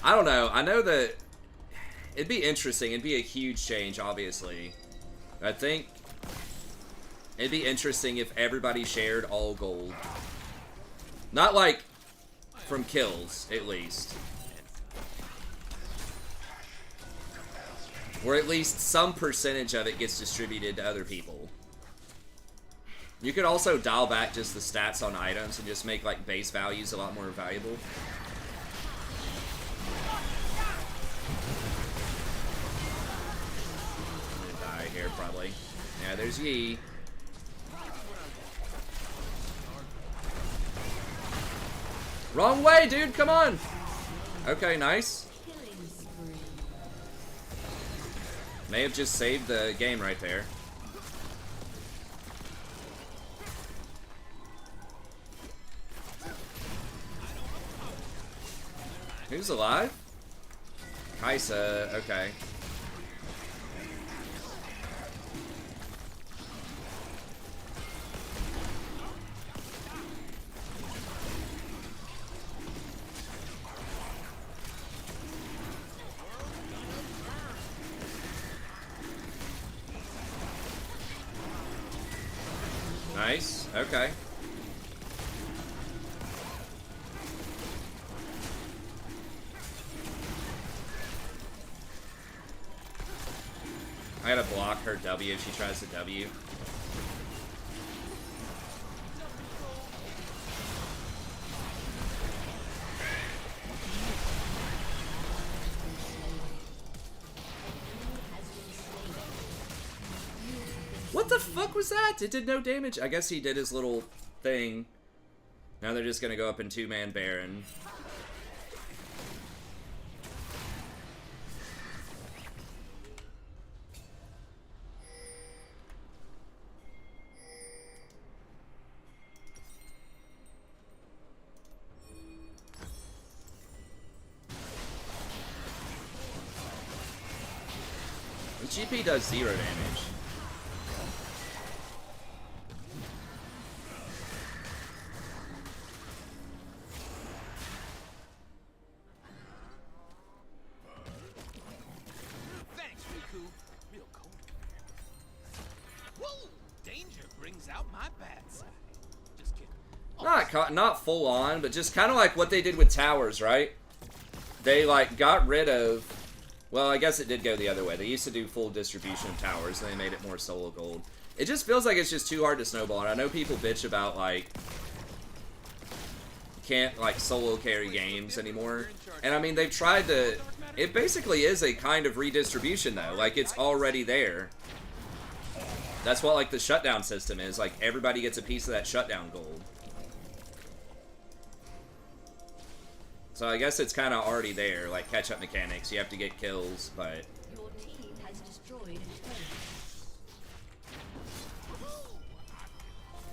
I don't know. I know that it'd be interesting. It'd be a huge change, obviously. I think it'd be interesting if everybody shared all gold. Not like from kills, at least. Or at least some percentage of it gets distributed to other people. You could also dial back just the stats on items and just make like base values a lot more valuable. I'm gonna die here probably. Yeah, there's Yi. Wrong way, dude, come on! Okay, nice. May have just saved the game right there. Who's alive? Kaisa, okay. Nice. Okay. I gotta block her W if she tries to W. What the fuck was that? It did no damage. I guess he did his little thing. Now they're just gonna go up in two-man Baron. The GP does 0 damage. Thanks, Riku. Real cold. Whoa! Danger brings out my bad side. Just kidding. Not full on, but just kind of like what they did with towers, right? They like got rid of. Well, I guess it did go the other way. They used to do full distribution of towers, and they made it more solo gold. It just feels like it's just too hard to snowball. And I know people bitch about like can't like solo carry games anymore. And I mean they've tried to. It basically is a kind of redistribution though. Like it's already there. That's what like the shutdown system is. Like everybody gets a piece of that shutdown gold. So I guess it's kind of already there, like catch-up mechanics. You have to get kills, but Your team has destroyed a turret.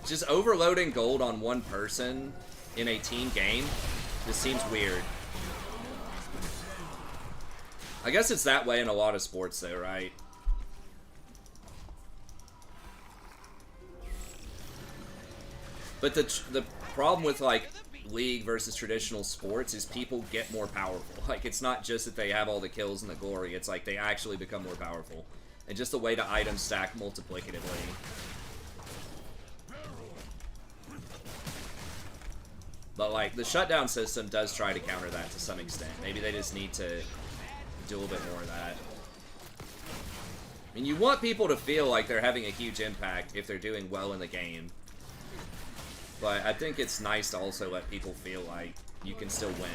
just overloading gold on one person in a team game just seems weird. I guess it's that way in a lot of sports, though, right? But the problem with like League versus traditional sports is people get more powerful. Like it's not just that they have all the kills and the glory, it's like they actually become more powerful. And just the way the items stack multiplicatively. But like the shutdown system does try to counter that to some extent. Maybe they just need to do a little bit more of that. I mean, you want people to feel like they're having a huge impact if they're doing well in the game. But I think it's nice to also let people feel like you can still win.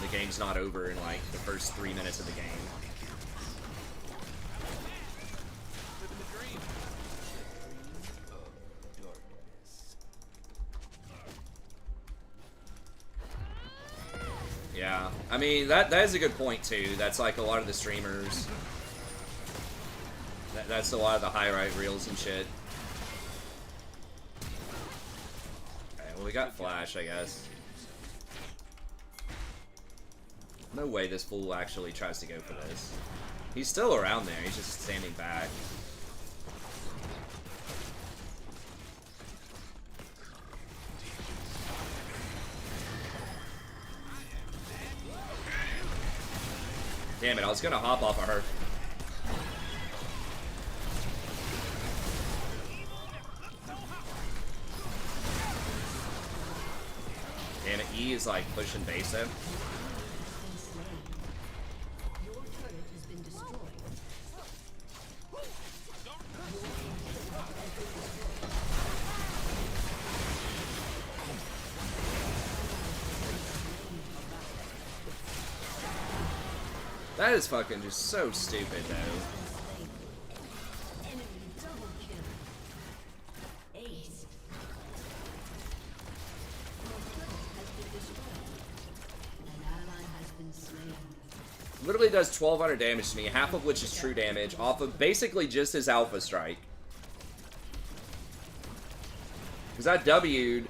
The game's not over in like the first 3 minutes of the game. Yeah, I mean that is a good point too. That's like a lot of the streamers. That's a lot of the highlight reels and shit. Well, we got Flash, I guess. No way this fool actually tries to go for this. He's still around there, he's just standing back. Damn it, I was gonna hop off of her. Damn it, E is like pushing base though. Your turret has been destroyed. That is fucking just so stupid though. Enemy double kill. Ace. Your turret has been destroyed. An ally has been slain. Literally does 1200 damage to me, half of which is true damage, off of basically just his Alpha Strike. Because I W'd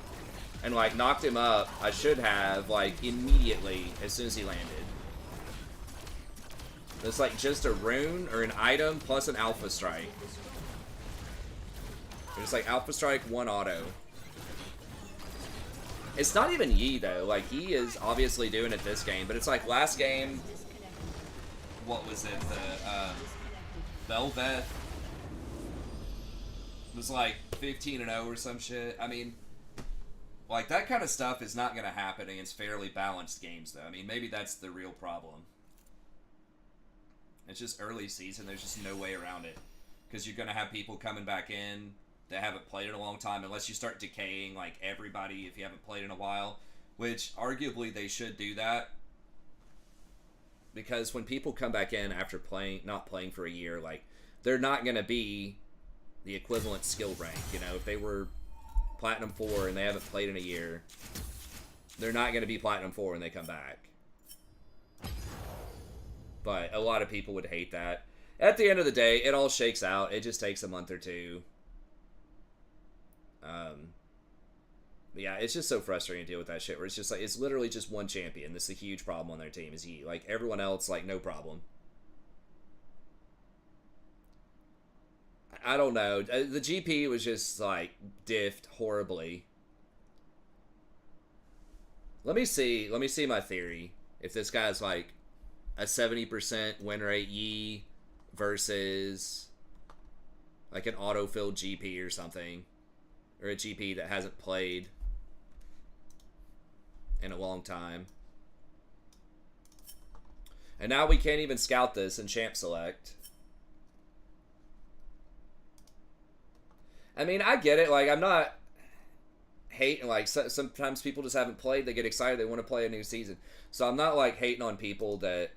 and like knocked him up, I should have, like, immediately as soon as he landed. It's like just a rune or an item plus an Alpha Strike. It's like Alpha Strike, 1 auto. It's not even Yi though, like Yi is obviously doing it this game, but it's like last game, what was it, the Velvet? was like 15-0 or some shit. I mean, like, that kind of stuff is not going to happen against fairly balanced games, though. I mean, maybe that's the real problem. It's just early season. There's just no way around it. Because you're going to have people coming back in that haven't played in a long time, unless you start decaying, like, everybody if you haven't played in a while. Which, arguably, they should do that. Because when people come back in after not playing for a year, like, they're not going to be the equivalent skill rank. You know, if they were Platinum 4 and they haven't played in a year, they're not going to be Platinum 4 when they come back. But a lot of people would hate that. At the end of the day, it all shakes out. It just takes a month or two. Yeah, it's just so frustrating to deal with that shit where it's just like, it's literally just one champion. This is a huge problem on their team, is Yi. Like, everyone else, like, no problem. I don't know. The GP was just, like, diffed horribly. Let me see my theory. If this guy's, like, a 70% win rate Yi versus, like, an auto-filled GP or something. Or a GP that hasn't played in a long time. And now we can't even scout this in Champ Select. I mean, I get it. Like, I'm not hating. Like, sometimes people just haven't played. They get excited. They want to play a new season. So I'm not, like, hating on people that,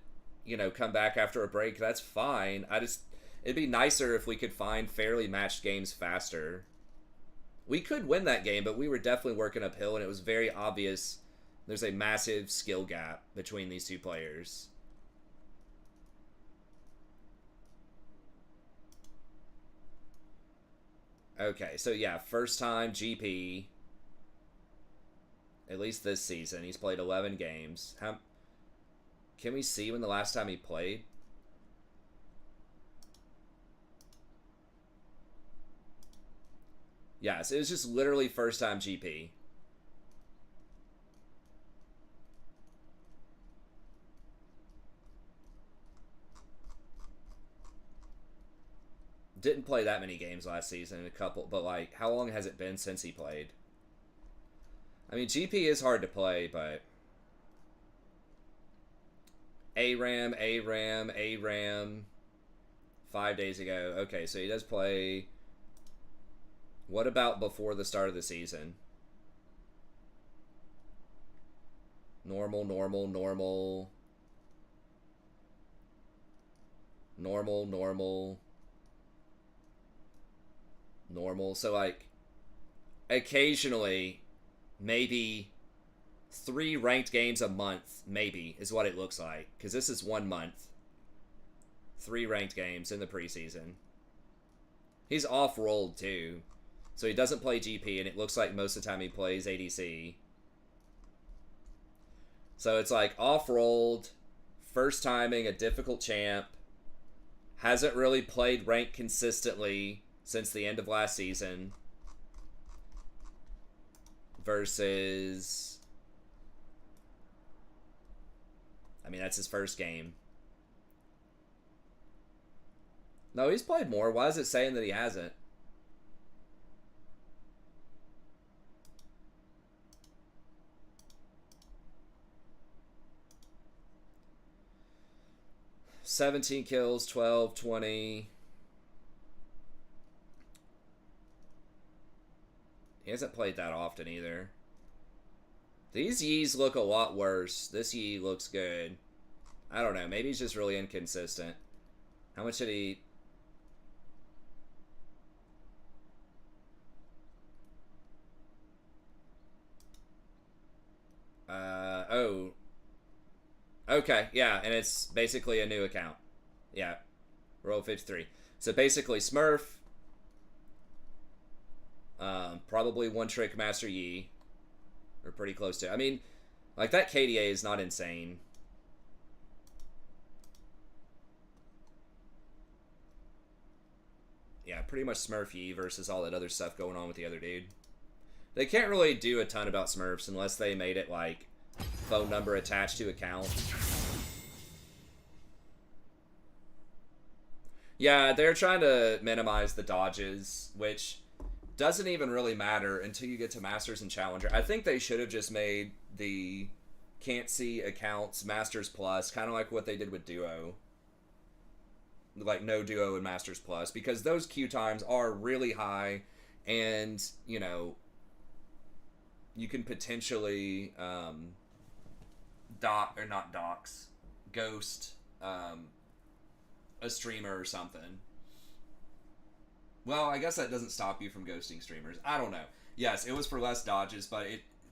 you know, come back after a break. That's fine. It'd be nicer if we could find fairly matched games faster. We could win that game, but we were definitely working uphill, and it was very obvious there's a massive skill gap between these two players. Okay, so yeah, first time GP, at least this season. He's played 11 games. Can we see when the last time he played? Yes, it was just literally first time GP. Didn't play that many games last season, a couple, but like, how long has it been since he played? I mean, GP is hard to play, but ARAM, 5 days ago. Okay, so he does play. What about before the start of the season? Normal. So, like, occasionally, maybe 3 ranked games a month, maybe, is what it looks like. Because this is 1 month. 3 ranked games in the preseason. He's off-rolled, too. So he doesn't play GP, and it looks like most of the time he plays ADC. So it's like off-rolled, first timing, a difficult champ, hasn't really played ranked consistently since the end of last season, versus, I mean, that's his first game. No, he's played more. Why is it saying that he hasn't? $17 kills, 12, 20. He hasn't played that often either. These Yis look a lot worse. This Yi looks good. I don't know. Maybe he's just really inconsistent. How much did he... Oh. Okay, yeah, and it's basically a new account. Yeah. Roll 53. So basically Smurf. Probably one trick Master Yi. Or pretty close to. I mean, like, that KDA is not insane. Yeah, pretty much Smurf Yi versus all that other stuff going on with the other dude. They can't really do a ton about Smurfs unless they made it, like, phone number attached to account. Yeah, they're trying to minimize the dodges, which doesn't even really matter until you get to Masters and Challenger. I think they should have just made the can't see accounts Masters Plus, kind of like what they did with Duo. Like no Duo and Masters Plus, because those queue times are really high, and, you know, you can potentially ghost a streamer or something. Well, I guess that doesn't stop you from ghosting streamers. I don't know. Yes, it was for less dodges, but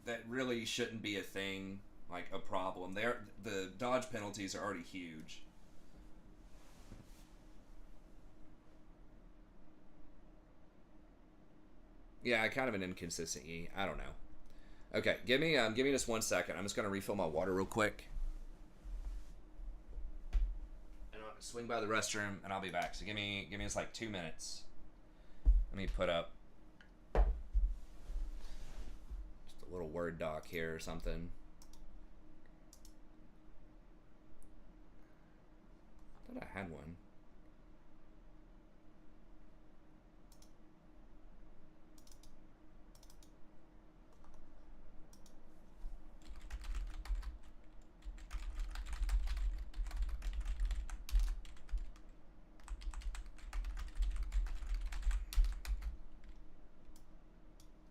that really shouldn't be a thing, like a problem. The dodge penalties are already huge. Yeah, kind of an inconsistent E. I don't know. Okay, give me just 1 second. I'm just gonna refill my water real quick. And I'll swing by the restroom, and I'll be back. So give me just like 2 minutes. Let me put up just a little Word doc here or something. I thought I had one.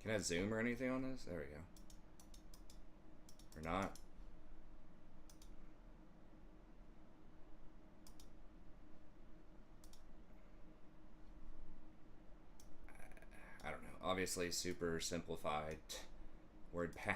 Can I zoom or anything on this? There we go. Or not. I don't know. Obviously super simplified WordPad.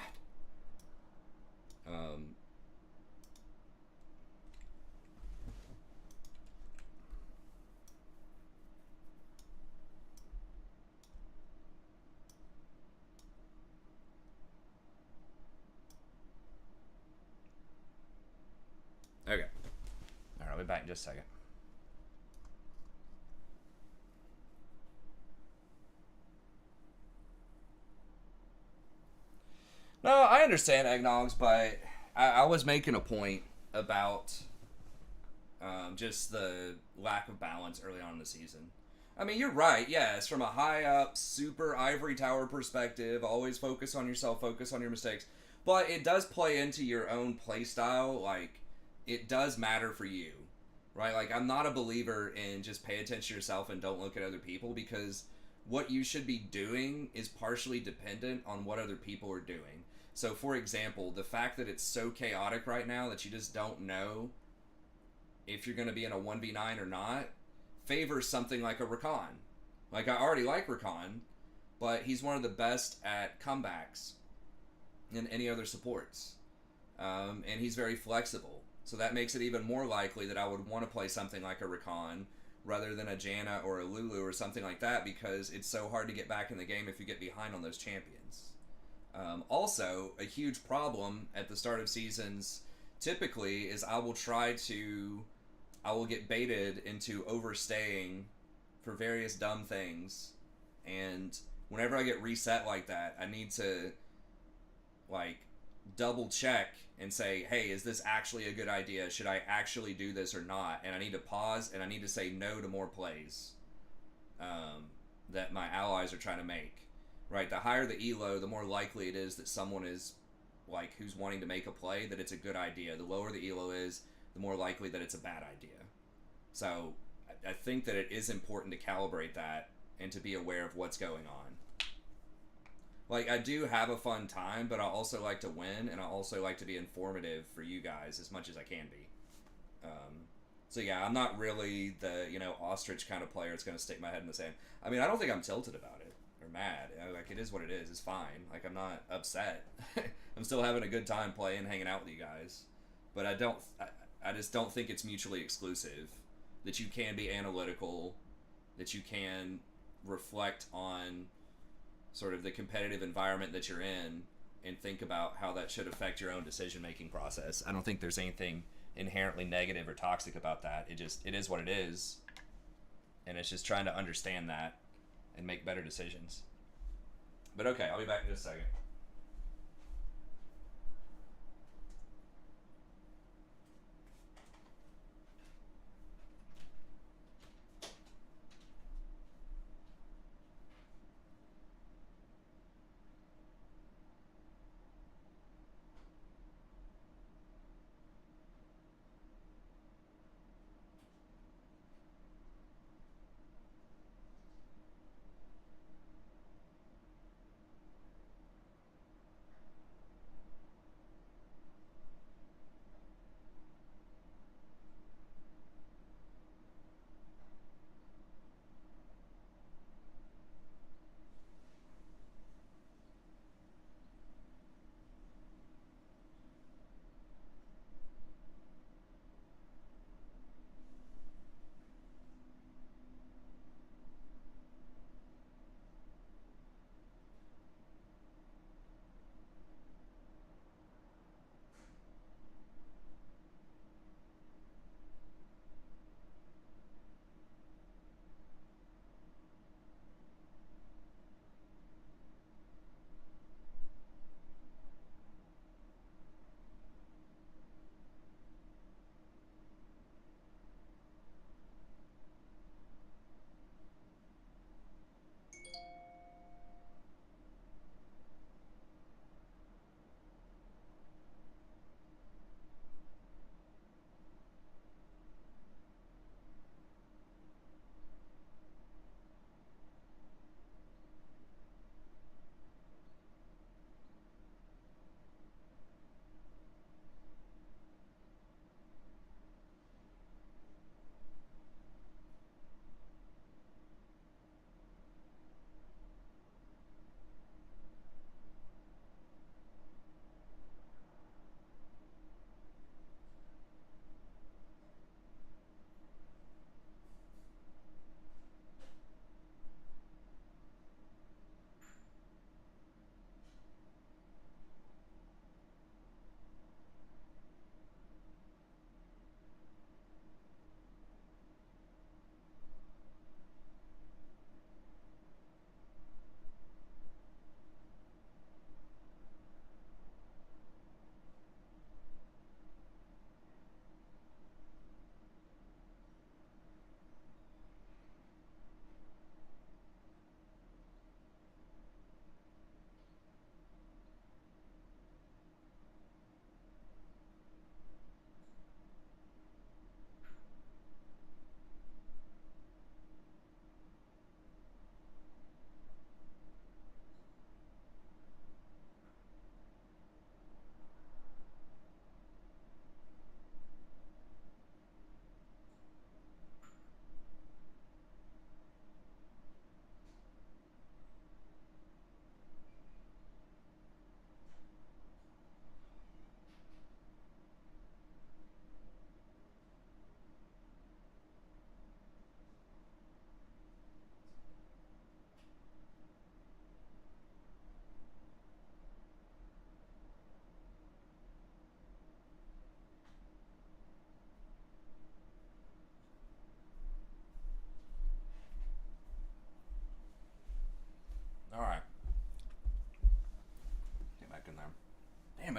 Okay. Alright, I'll be back in just a second. No, I understand eggnogs, but I was making a point about just the lack of balance early on in the season. I mean, you're right, yes, from a high up, super ivory tower perspective, always focus on yourself, focus on your mistakes, but it does play into your own play style, like, it does matter for you, right? Like, I'm not a believer in just pay attention to yourself and don't look at other people, because what you should be doing is partially dependent on what other people are doing. So, for example, the fact that it's so chaotic right now that you just don't know if you're going to be in a 1v9 or not favors something like a Rakan. Like, I already like Rakan, but he's one of the best at comebacks than any other supports. And he's very flexible. So that makes it even more likely that I would want to play something like a Rakan rather than a Janna or a Lulu or something like that, because it's so hard to get back in the game if you get behind on those champions. Also, a huge problem at the start of seasons typically is I will get baited into overstaying for various dumb things, and whenever I get reset like that, I need to, like, double check and say, hey, is this actually a good idea? Should I actually do this or not? And I need to pause, and I need to say no to more plays that my allies are trying to make. Right? The higher the elo, the more likely it is that someone is, like, who's wanting to make a play, that it's a good idea. The lower the elo is, the more likely that it's a bad idea. So I think that it is important to calibrate that and to be aware of what's going on. Like, I do have a fun time, but I also like to win, and I also like to be informative for you guys as much as I can be. So yeah, I'm not really the, ostrich kind of player that's going to stick my head in the sand. I mean, I don't think I'm tilted about it or mad. Like, it is what it is. It's fine. Like, I'm not upset. I'm still having a good time playing, hanging out with you guys. But I just don't think it's mutually exclusive. That you can be analytical, that you can reflect on sort of the competitive environment that you're in and think about how that should affect your own decision-making process. I don't think there's anything inherently negative or toxic about that. It is what it is, and it's just trying to understand that and make better decisions. But okay, I'll be back in just a second.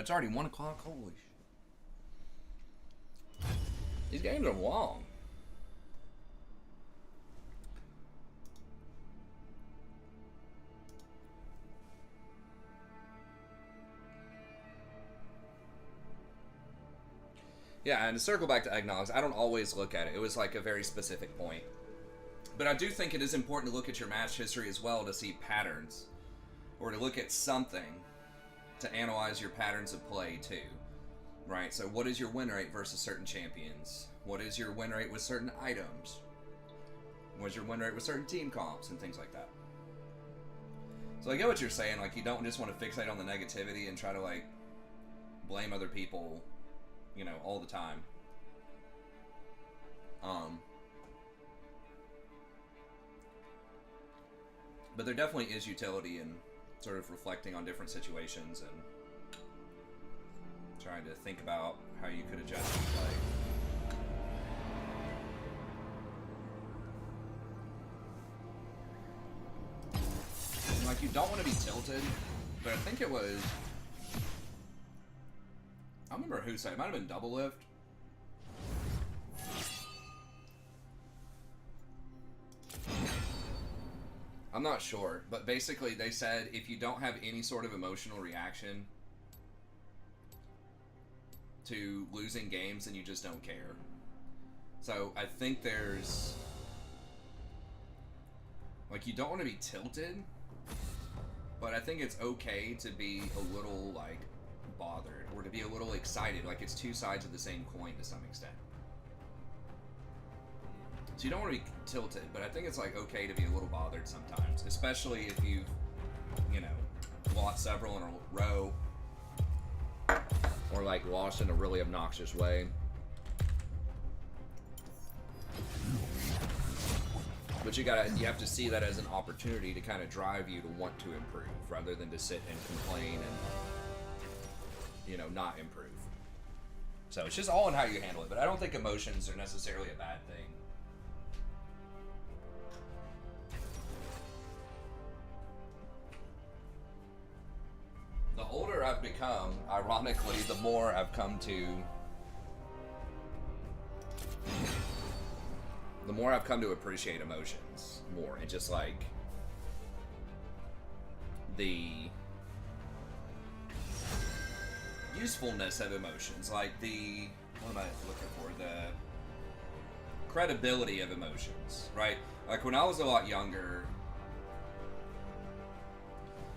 it's already 1 o'clock. Holy shit. These games are long. Yeah, and to circle back to eggnogs, I don't always look at it. It was like a very specific point. But I do think it is important to look at your match history as well to see patterns. Or to look at something to analyze your patterns of play too. Right, so what is your win rate versus certain champions? What is your win rate with certain items? What is your win rate with certain team comps and things like that? So I get what you're saying, like you don't just want to fixate on the negativity and try to like blame other people, you know, all the time. But there definitely is utility in sort of reflecting on different situations and trying to think about how you could adjust your play. And like you don't want to be tilted, but I think it was, I don't remember who said it. It might have been Double Lift. I'm not sure, but basically they said if you don't have any sort of emotional reaction to losing games, then you just don't care. So I think there's, like, you don't want to be tilted, but I think it's okay to be a little, like, bothered, or to be a little excited. Like, it's two sides of the same coin to some extent. So you don't want to be tilted, but I think it's like okay to be a little bothered sometimes, especially if you've, you know, lost several in a row, or like lost in a really obnoxious way. But you have to see that as an opportunity to kind of drive you to want to improve, rather than to sit and complain and, you know, not improve. So it's just all in how you handle it, but I don't think emotions are necessarily a bad thing. The older I've become, ironically, the more I've come to appreciate emotions more, and just like the usefulness of emotions, like the, what am I looking for? The credibility of emotions, right? Like when I was a lot younger,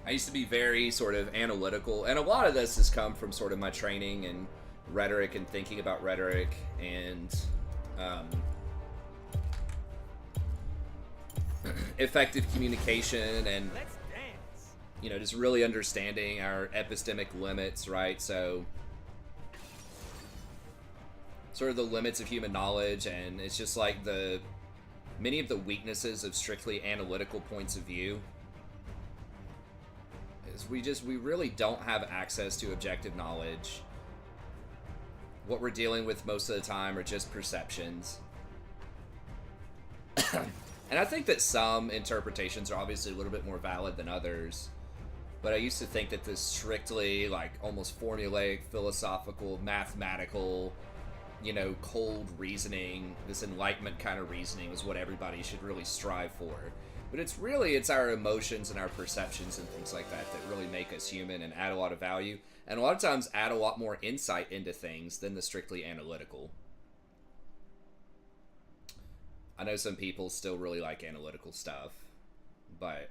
I used to be very sort of analytical, and a lot of this has come from sort of my training in rhetoric and thinking about rhetoric and effective communication and, you know, just really understanding our epistemic limits, right? So sort of the limits of human knowledge, and it's just like many of the weaknesses of strictly analytical points of view. We really don't have access to objective knowledge. What we're dealing with most of the time are just perceptions. And I think that some interpretations are obviously a little bit more valid than others. But I used to think that this strictly, like, almost formulaic, philosophical, mathematical, you know, cold reasoning, this enlightenment kind of reasoning is what everybody should really strive for. But it's our emotions and our perceptions and things like that that really make us human and add a lot of value. And a lot of times add a lot more insight into things than the strictly analytical. I know some people still really like analytical stuff. But,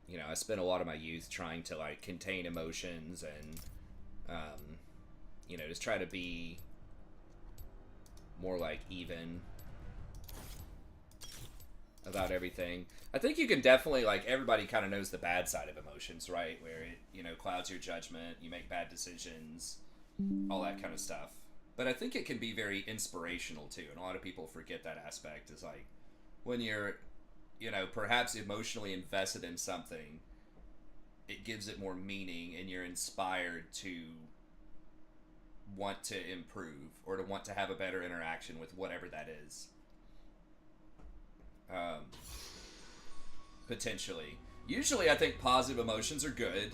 you know, I spent a lot of my youth trying to, like, contain emotions and, you know, just try to be more, like, even about everything. I think you can definitely, like, everybody kind of knows the bad side of emotions, right? Where it, you know, clouds your judgment, you make bad decisions, all that kind of stuff. But I think it can be very inspirational too, and a lot of people forget that aspect. Is like when you're, you know, perhaps emotionally invested in something, it gives it more meaning, and you're inspired to want to improve or to want to have a better interaction with whatever that is. Potentially. Usually I think positive emotions are good.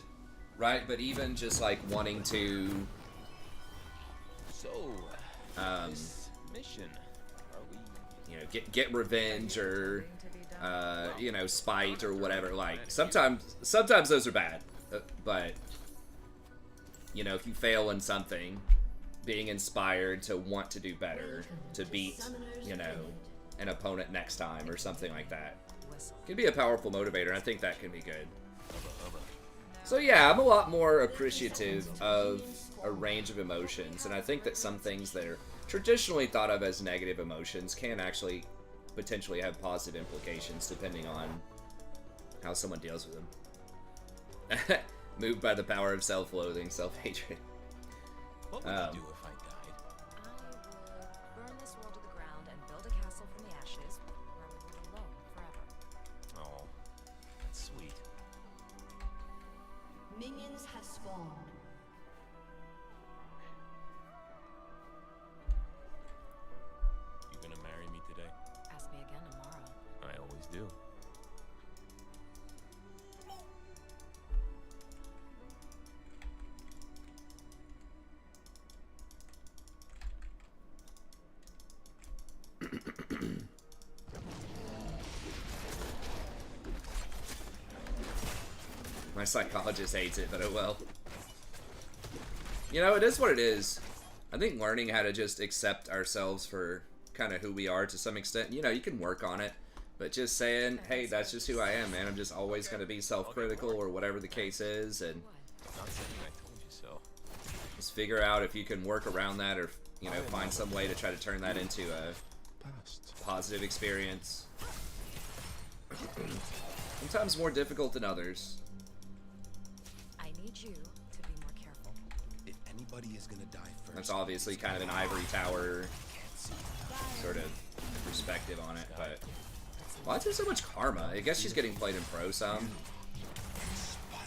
right? But even just like wanting to, So, this mission, are we... you know, get revenge or, you know, spite or whatever. Like sometimes those are bad, but you know, if you fail in something, being inspired to want to do better, to beat, you know, an opponent next time or something like that, can be a powerful motivator. And I think that can be good. So yeah, I'm a lot more appreciative of a range of emotions, and I think that some things that are traditionally thought of as negative emotions can actually potentially have positive implications depending on how someone deals with them. Moved by the power of self-loathing, self-hatred. What would you do if I died? I would burn this world to the ground and build a castle from the ashes where we live alone forever. Oh, that's sweet. Minions have spawned. You gonna marry me today? Ask me again tomorrow. I always do. My psychologist hates it, but oh well. You know, it is what it is. I think learning how to just accept ourselves for kind of who we are to some extent, you know, you can work on it, but just saying, hey, that's just who I am, man. I'm just always going to be self-critical or whatever the case is, and Not saying I told you so. just figure out if you can work around that or, you know, find some way to try to turn that into a positive experience. Sometimes more difficult than others. I need you to be more careful. If anybody is gonna die first, That's obviously kind of an ivory tower sort of perspective on it, but why is there so much karma? I guess she's getting played in pro some. I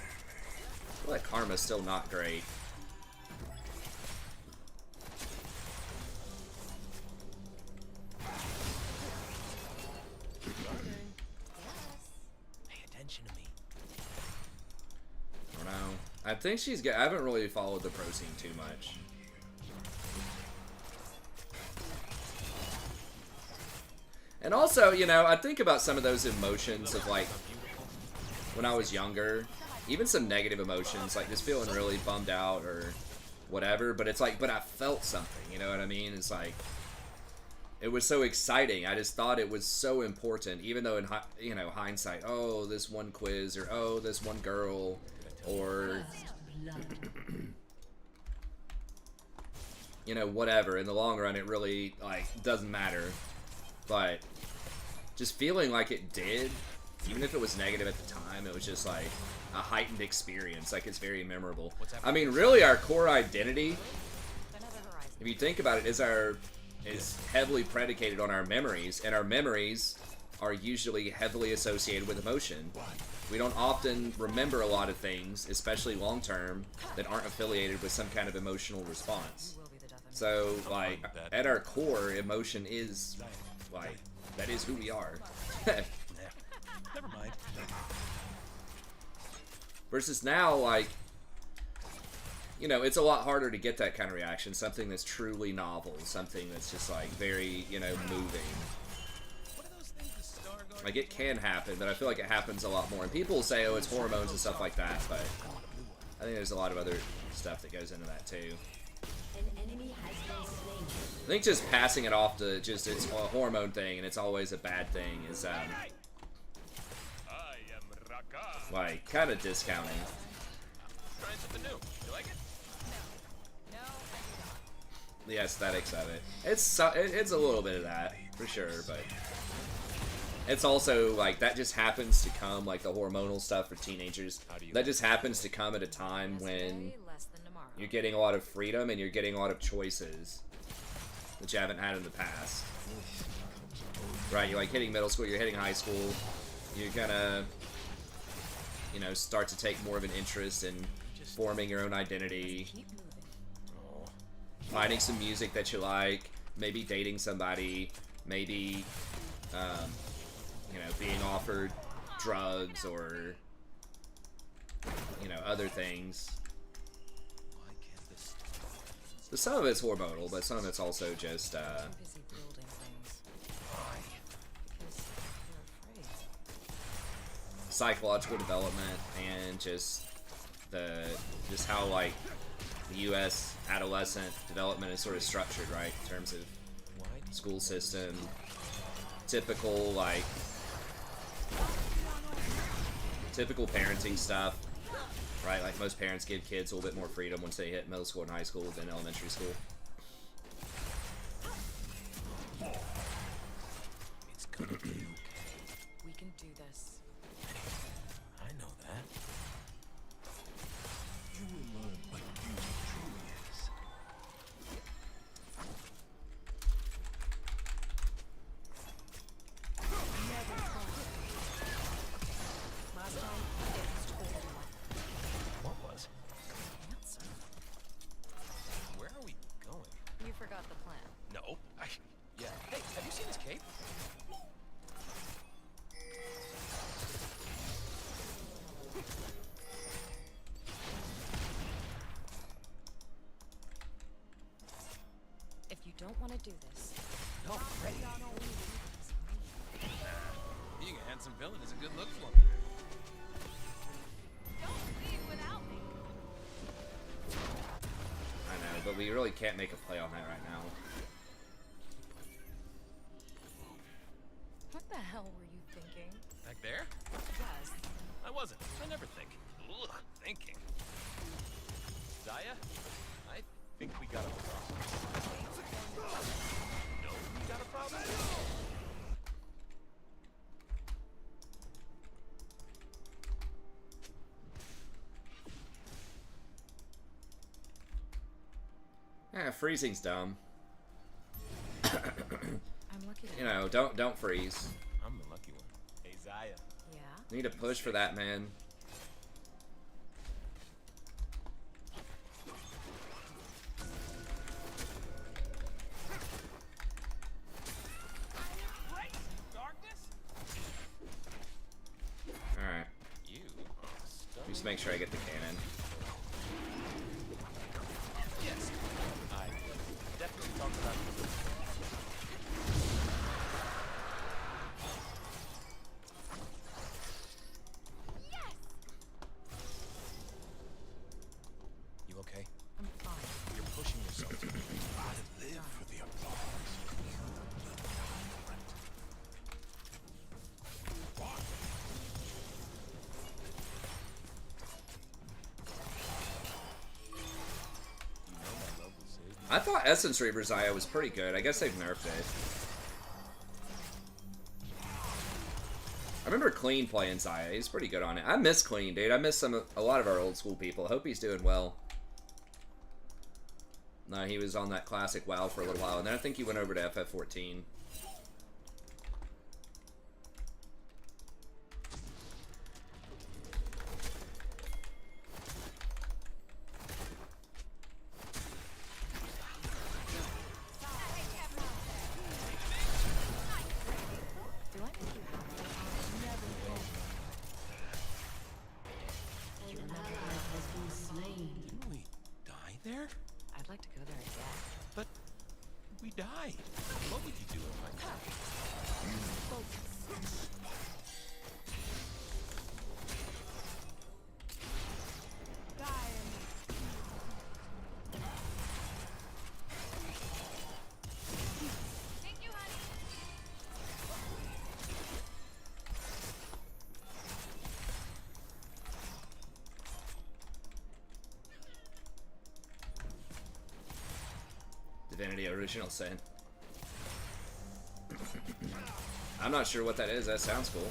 feel like karma's still not great. Pay attention to me. I don't know. I think she's I haven't really followed the pro scene too much. And also, you know, I think about some of those emotions of like when I was younger, even some negative emotions, like just feeling really bummed out or whatever, but it's like, but I felt something, you know what I mean? It's like, it was so exciting. I just thought it was so important, even though in, you know, hindsight, oh, this one quiz, or oh, this one girl, or, you know, whatever. In the long run, it really, like, doesn't matter. But just feeling like it did, even if it was negative at the time, it was just like a heightened experience. Like, it's very memorable. I mean, really, our core identity, if you think about it, is heavily predicated on our memories, and our memories are usually heavily associated with emotion. We don't often remember a lot of things, especially long term, that aren't affiliated with some kind of emotional response. So, like, at our core, emotion is, like, that is who we are. never mind. Versus now, like, you know, it's a lot harder to get that kind of reaction. Something that's truly novel, something that's just, like, very, you know, moving. Like, it can happen, but I feel like it happens a lot more. And people say, oh, it's hormones and stuff like that, but I think there's a lot of other stuff that goes into that, too. An enemy has been slain. I think just passing it off to just it's a hormone thing and it's always a bad thing is, I am Rakan. like, kind of discounting. Trying something new. You like it? No, I do not. The aesthetics of it. It's a little bit of that, for sure, but it's also, like, that just happens to come, like, the hormonal stuff for teenagers, that just happens to come at a time when Yesterday, less than tomorrow. you're getting a lot of freedom and you're getting a lot of choices that you haven't had in the past. Right, you're, like, hitting middle school, you're hitting high school, you're gonna, you know, start to take more of an interest in forming your own identity, Keep moving. finding some music that you like, maybe dating somebody, maybe, you know, being offered drugs or you know, other things. Why can't this But some of it's hormonal, but some of it's also just Too busy building things. Because you're afraid. psychological development and just how like the U.S. adolescent development is sort of structured, right, in terms of school system, typical parenting stuff, right? Like most parents give kids a little bit more freedom once they hit middle school and high school than elementary school. It's gonna be okay. We can do this. I know that. You will learn what beauty truly is. Last time, it was totally What was? answer. Where are we going? You forgot the plan. No. Yeah. Hey, have you seen his cape? If you don't want to do this, No, Freddy. Being a handsome villain is a good look for me. I know, but we really can't make a play on that right now. what the hell were you thinking? Back there? Yes. I wasn't. I never think. Ugh, thinking. Zaya, I think we got a problem. No, we got a problem? Yeah, freezing's dumb. I'm lucky to You know, don't freeze. I'm the lucky one. Hey, Zaya. Yeah? Need to push for that, man. Darkness? Alright. You are stunning. Just make sure I get the cannon. Yes. I definitely talked about it. You okay? I'm fine. You're pushing yourself. I live for the applause. I thought Essence Reaver Zaya was pretty good. I guess they've nerfed it. I remember Clean playing Zaya. He's pretty good on it. I miss Clean, dude. I miss a lot of our old school people. I hope he's doing well. No, he was on that classic WoW for a little while, and then I think he went over to FF14. Do I make you happy? An ally has been slain. Didn't we die there? I'd like to go there again. But we died. What would you do if I died? Thank you, honey. Divinity Original Sin. I'm not sure what that is. That sounds cool.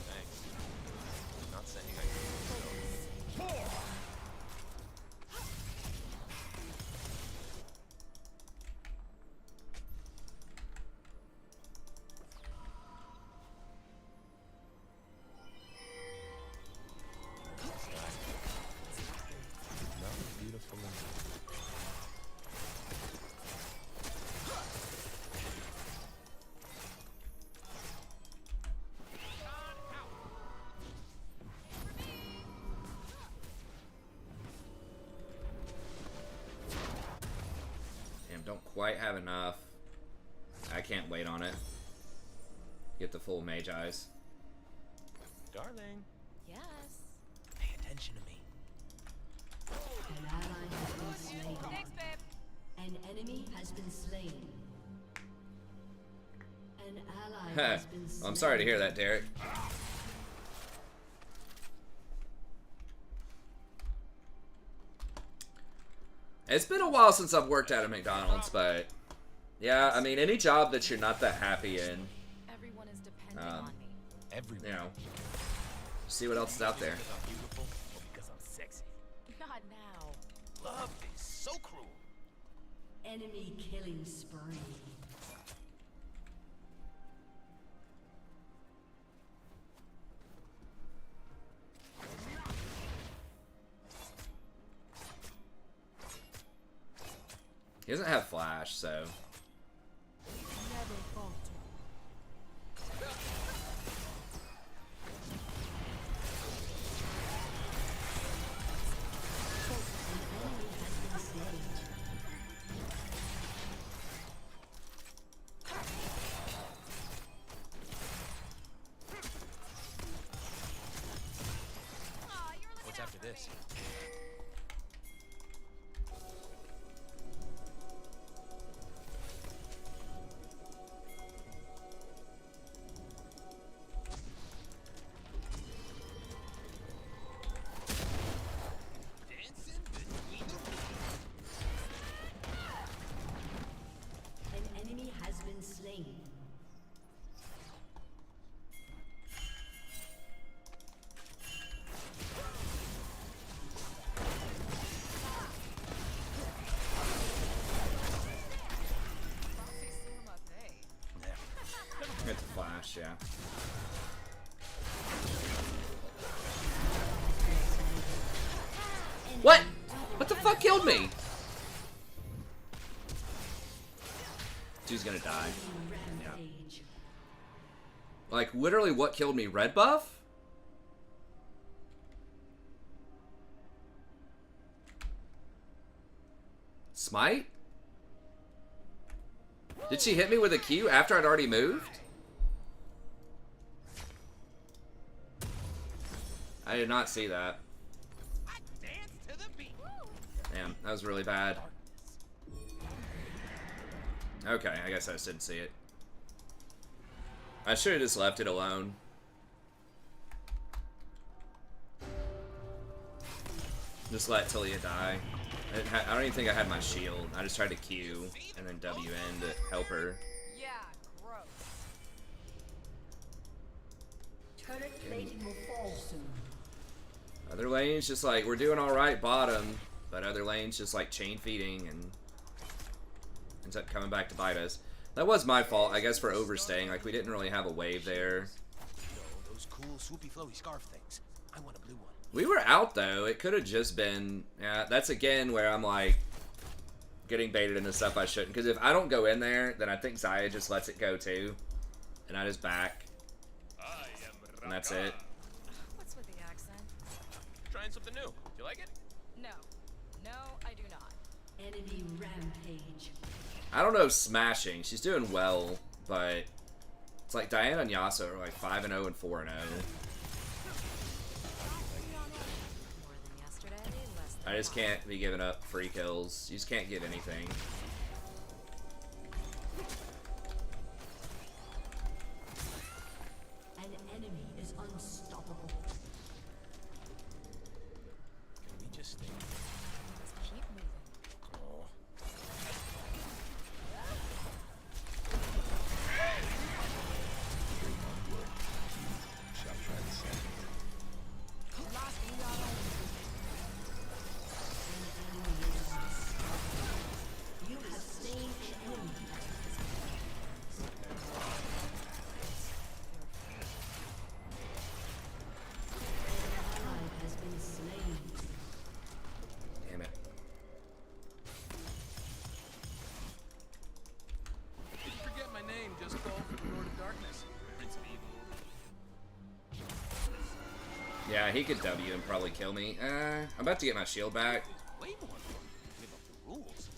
Thanks. Not saying I can. quite have enough. I can't wait on it. Get the full mage eyes. Darling, Yes. pay attention to me. An ally has been slain. Thanks, babe. An enemy has been slain. An ally Heh. has been slain. I'm sorry to hear that, Derek. It's been a while since I've worked at a McDonald's, but yeah, I mean, any job that you're not that happy in, Everyone is depending on me. Everyone. you know, see what else is out there. Because I'm beautiful or because I'm sexy. Not now. Love is so cruel. Enemy killing spree. He doesn't have flash, so Never falter. What's after this? Dancing between the An enemy has been slain. get the flash, yeah. What? What the fuck killed me? Dude's gonna die. Rampage. Like, literally what killed me? Red buff? Smite? Did she hit me with a Q after I'd already moved? I did not see that. I dance to the beat. Damn, that was really bad. Okay, I guess I just didn't see it. I should have just left it alone. Just let Talia die. I don't even think I had my shield. I just tried to Q and then WN to help her. Yeah, gross. Turret plating will fall soon. Other lanes just like, we're doing alright bottom, but other lanes just like chain feeding and ends up coming back to bite us. That was my fault, I guess, for overstaying. Like, we didn't really have a wave there. No, those cool, swoopy, flowy scarf things. I want a blue one. We were out, though. It could have just been... Yeah, that's again where I'm, like, getting baited into stuff I shouldn't. Because if I don't go in there, then I think Zaya just lets it go, too. And I just back. And that's it. What's with the accent? Trying something new. You like it? No. No, I do not. Enemy rampage. I don't know smashing. She's doing well, but... It's like Diana and Yasuo are like 5-0 and 4-0. More than yesterday, less than I just tomorrow. can't be giving up free kills. You just can't give anything. An enemy is unstoppable. Can we just stay? Let's keep moving. Oh. You have slain an enemy. An ally has been slain. Damn it. If you forget my name, just call for the Lord of Darkness. Prince of Evil. Yeah, he could W and probably kill me. I'm about to get my shield back. Way more fun. Live up the rules.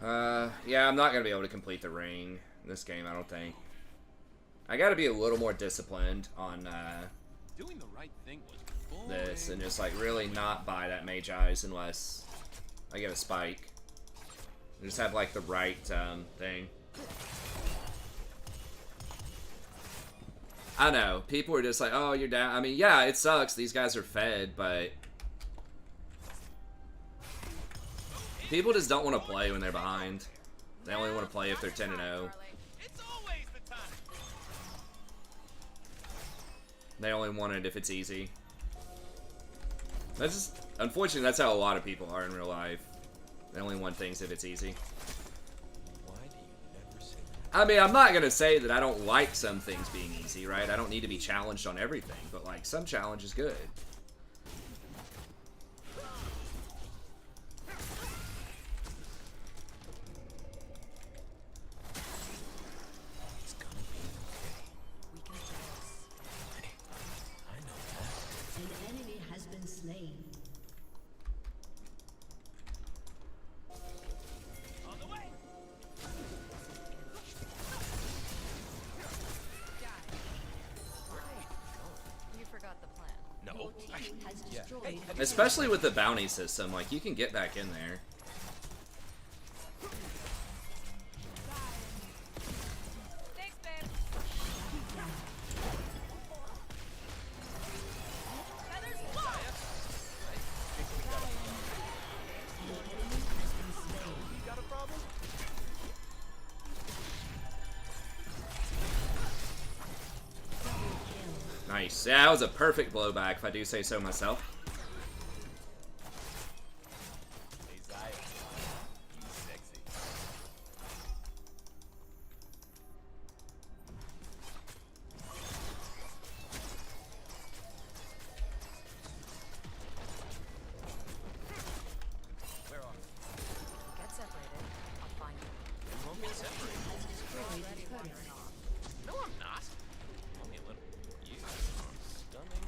Yeah, I'm not gonna be able to complete the ring in this game, I don't think. I gotta be a little more disciplined on, Doing the right thing was this, and just, like, really not buy that Mage Eyes unless I get a spike. And just have, like, the right, thing. I know, people are just like, oh, you're down. I mean, yeah, it sucks, these guys are fed, but people just don't want to play when they're behind. They only want to play if they're 10-0. It's always the time. They only want it if it's easy. That's just, unfortunately, that's how a lot of people are in real life. They only want things if it's easy. Why do you never say I mean, I'm not gonna say that I don't like some things being easy, right? I don't need to be challenged on everything, but like some challenge is good. it's gonna be okay? We can do this. I know that. An enemy has been slain. On the way. You forgot the plan. No. Has Yeah. destroyed Especially with the bounty system, like you can get back in there. Thanks, babe. Feathers fly! You got a problem? Nice. Yeah, that was a perfect blowback, if I do say so myself. Hey, Zaya. You sexy. Where are you? Get separated. I'll find you. We won't get separated. Already wandering off. No, I'm not. Only a little. You are stunning.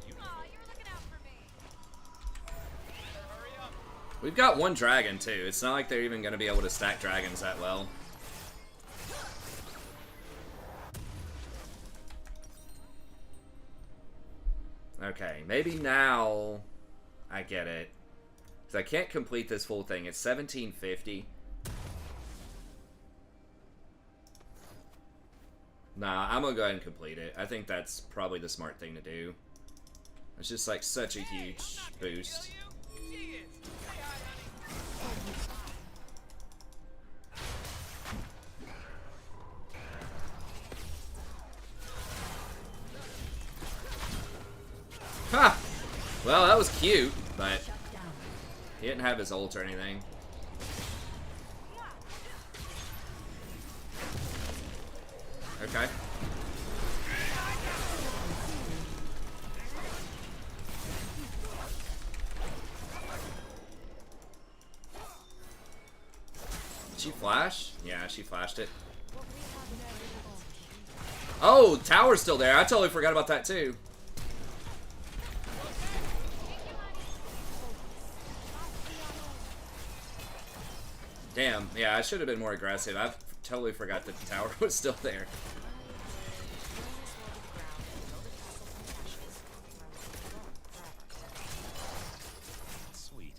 Beautiful. Aw, you were looking out for me. Hurry up. We've got one dragon too. It's not like they're even gonna be able to stack dragons that well. Okay, maybe now I get it. Because I can't complete this full thing. It's 1750. Nah, I'm gonna go ahead and complete it. I think that's probably the smart thing to do. It's just like such a huge boost. Kill you? She is. Say hi, honey. Ha! Well, that was cute, but he didn't have his ult or anything. Okay. Did she flash? Yeah, she flashed it. Oh, tower's still there. I totally forgot about that too. Damn, yeah, I should have been more aggressive. I totally forgot that the tower was still there. Sweet.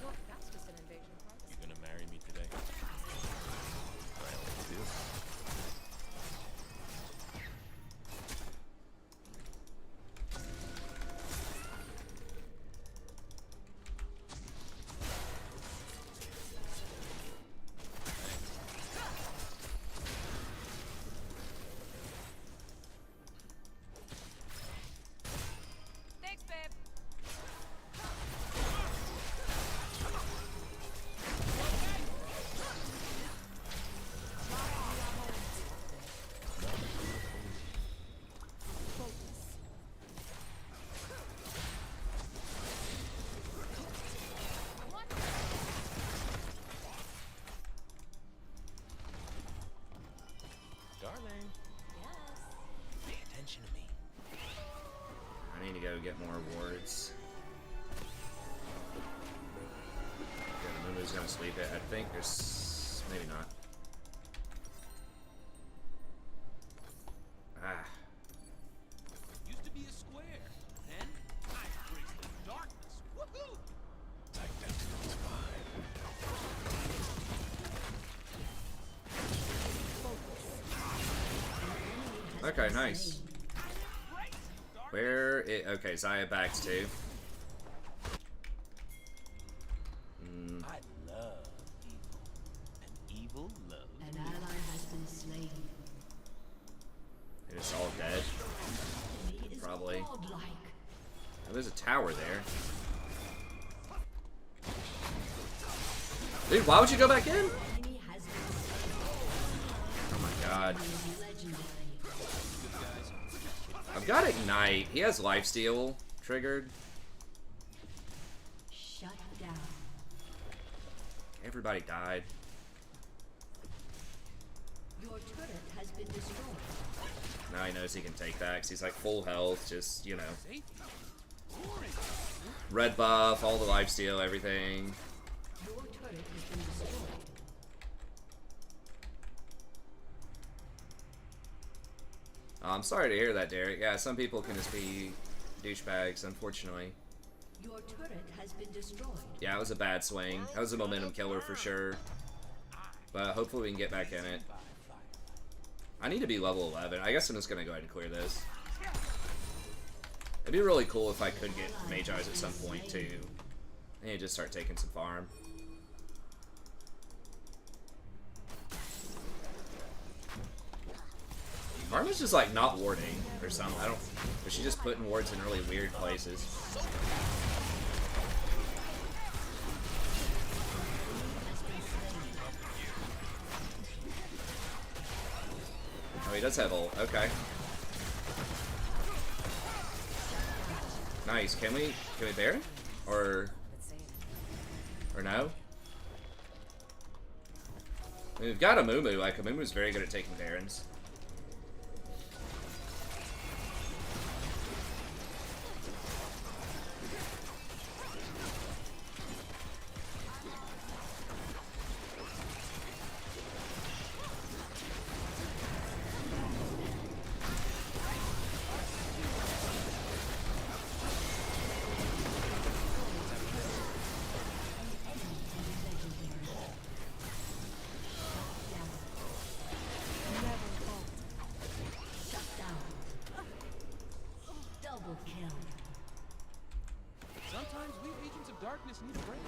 Your fastest an invasion price. You gonna marry me today? I always do. I need to go get more wards. Okay, the Moon's gonna sweep it. I think there's... maybe not. Ah. Used to be a square. Then I embraced the darkness. Woohoo! Like that feels fine. Okay, nice. Where it... okay, Zaya backs too. I love evil. And evil loves An ally has been slain. They're just all dead. He is Probably. godlike. Oh, there's a tower there. Dude, why would you go back in? Enemy has been slain. Oh my god. He is legendary. I've got Ignite. He has lifesteal triggered. Shut down. Everybody died. Your turret has been destroyed. Now he knows he can take that because he's like full health, just, you know. Red buff, all the lifesteal, everything. Your turret has been destroyed. Oh, I'm sorry to hear that, Derek. Yeah, some people can just be douchebags, unfortunately. Your turret has been destroyed. Yeah, it was a bad swing. That was a momentum killer for sure. But hopefully we can get back in it. I need to be level 11. I guess I'm just going to go ahead and clear this. It'd be really cool if I could get Mage Eyes at some point, too. I need to just start taking some farm. Karma's just like not warding or something. I don't. But she's just putting wards in really weird places. Oh, he does have ult. Okay. Nice. Can we Baron? Or no? I mean, we've got a Mumu. Like, a Mumu's very good at taking Barons. Double kill. Sometimes we agents of darkness need a break.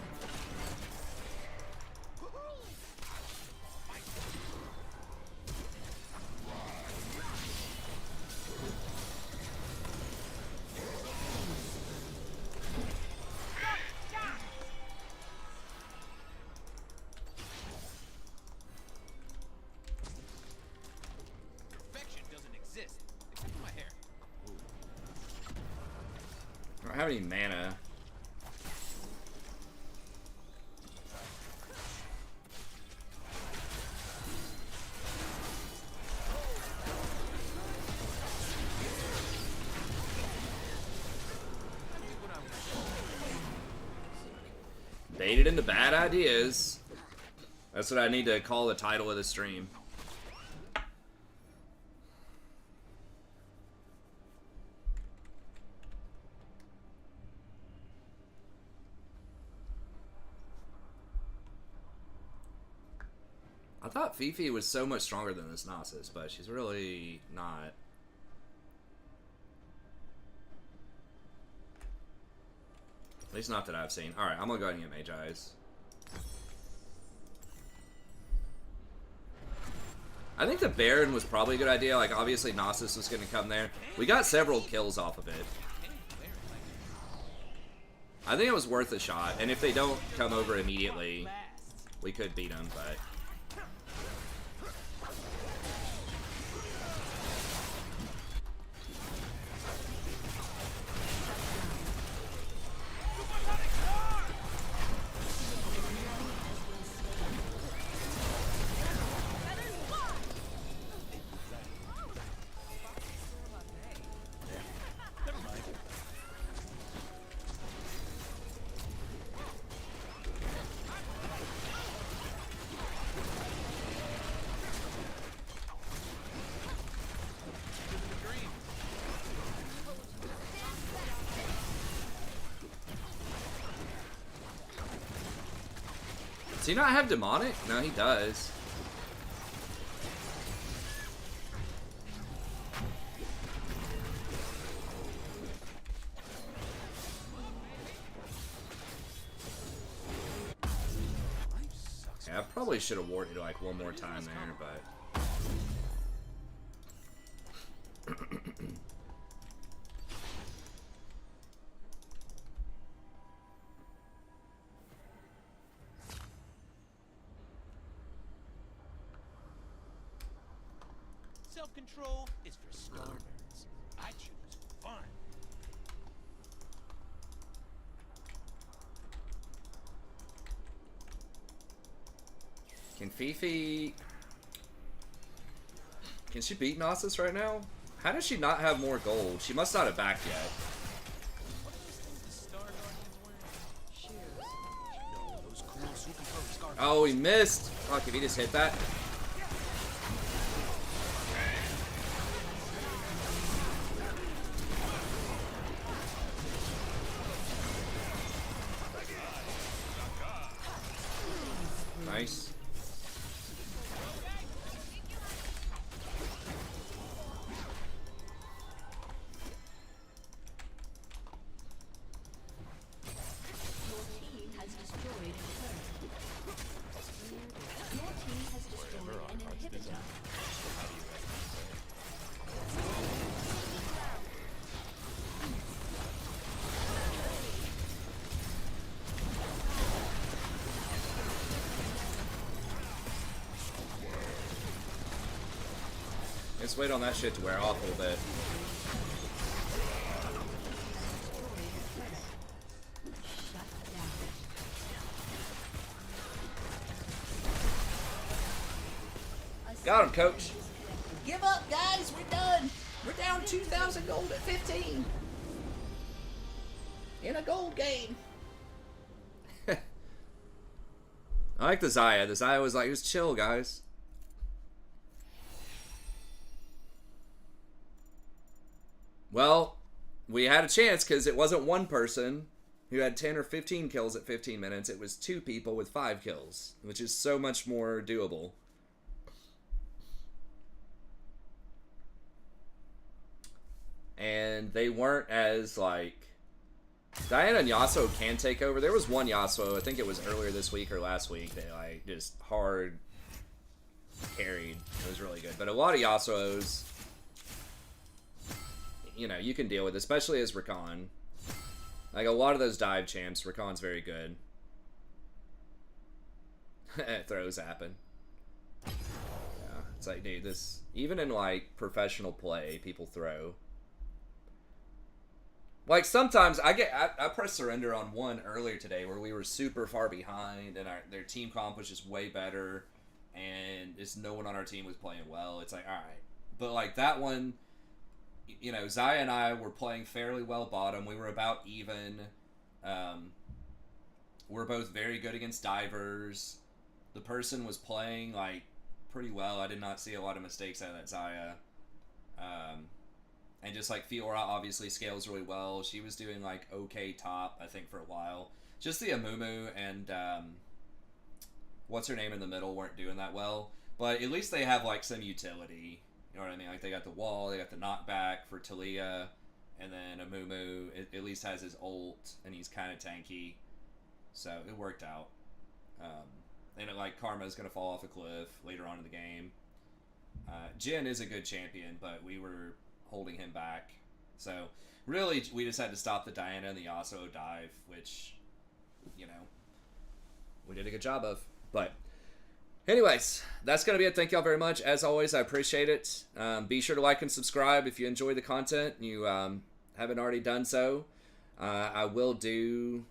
Perfection doesn't exist, except for my hair. I don't have any mana. Baited into bad ideas. That's what I need to call the title of the stream. I thought Fifi was so much stronger than this Nasus, but she's really not. At least not that I've seen. Alright, I'm gonna go ahead and get Mage Eyes. I think the Baron was probably a good idea. Like, obviously Nasus was gonna come there. We got several kills off of it. I think it was worth a shot, and if they don't come over immediately, we could beat them, but... he not have demonic? No, he does. Yeah, I probably should have warded like one more time there, but Self-control is for starters. I choose fun. can Fifi... Can she beat Nasus right now? How does she not have more gold? She must not have backed yet. What are those things the Star Guardians wear? Shoes. No, those cool superimposed scarf. Oh, he missed! Fuck, if he just hit that. Nice. Your team has destroyed a turret. Your team has destroyed an inhibitor. Let's wait on that shit to wear off a little bit. Got him, coach. Give up, guys. We're done. We're down 2,000 gold at 15. In a gold game. I like the Xayah. The Xayah was like, just chill, guys. Well, we had a chance because it wasn't one person who had 10 or 15 kills at 15 minutes. It was 2 people with 5 kills, which is so much more doable. And they weren't as, like... Diana and Yasuo can take over. There was one Yasuo, I think it was earlier this week or last week, they, like, just hard carried. It was really good. But a lot of Yasuos... You know, you can deal with, especially as Rakan. Like, a lot of those dive champs, Rakan's very good. Throws happen. Yeah, it's like, dude, this... Even in, like, professional play, people throw. Like, sometimes, I pressed surrender on one earlier today where we were super far behind, and their team comp was just way better, and just no one on our team was playing well. It's like, alright. But, like, that one... You know, Xayah and I were playing fairly well bottom. We were about even. We're both very good against divers. The person was playing, like, pretty well. I did not see a lot of mistakes out of that Xayah. And just, like, Fiora obviously scales really well. She was doing, like, okay top, I think, for a while. Just the Amumu and, what's her name in the middle weren't doing that well. But at least they have, like, some utility. You know what I mean? Like, they got the wall, they got the knockback for Talia, and then Amumu at least has his ult, and he's kind of tanky. So, it worked out. And, like, Karma's going to fall off a cliff later on in the game. Jhin is a good champion, but we were holding him back. So, really, we just had to stop the Diana and the Yasuo dive, which, you know, we did a good job of. But... Anyways, that's going to be it. Thank y'all very much. As always, I appreciate it. Be sure to like and subscribe if you enjoy the content and you haven't already done so. I will do...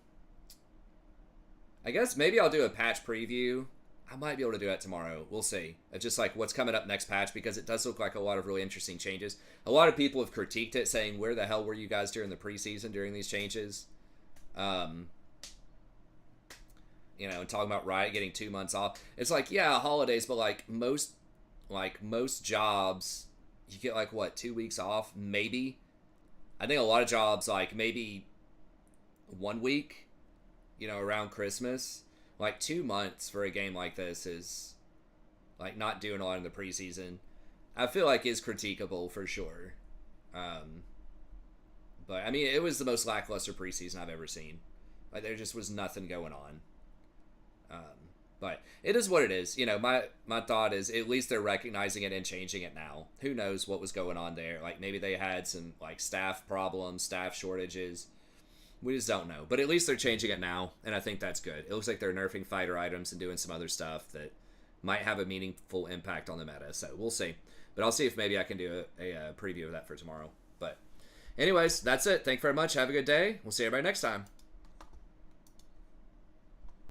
I guess maybe I'll do a patch preview. I might be able to do that tomorrow. We'll see. Just like what's coming up next patch, because it does look like a lot of really interesting changes. A lot of people have critiqued it, saying, where the hell were you guys during the preseason during these changes? You know, and talking about Riot getting 2 months off. It's like, yeah, holidays, but like most jobs, you get like, what, 2 weeks off? Maybe. I think a lot of jobs, like maybe 1 week, you know, around Christmas. Like 2 months for a game like this is like not doing a lot in the preseason. I feel like is critiquable for sure. But I mean, it was the most lackluster preseason I've ever seen. Like there just was nothing going on. But it is what it is. You know, my thought is at least they're recognizing it and changing it now. Who knows what was going on there? Like maybe they had some like staff problems, staff shortages. We just don't know. But at least they're changing it now, and I think that's good. It looks like they're nerfing fighter items and doing some other stuff that might have a meaningful impact on the meta. So we'll see. But I'll see if maybe I can do a preview of that for tomorrow. But anyways, that's it. Thank you very much. Have a good day. We'll see everybody next time.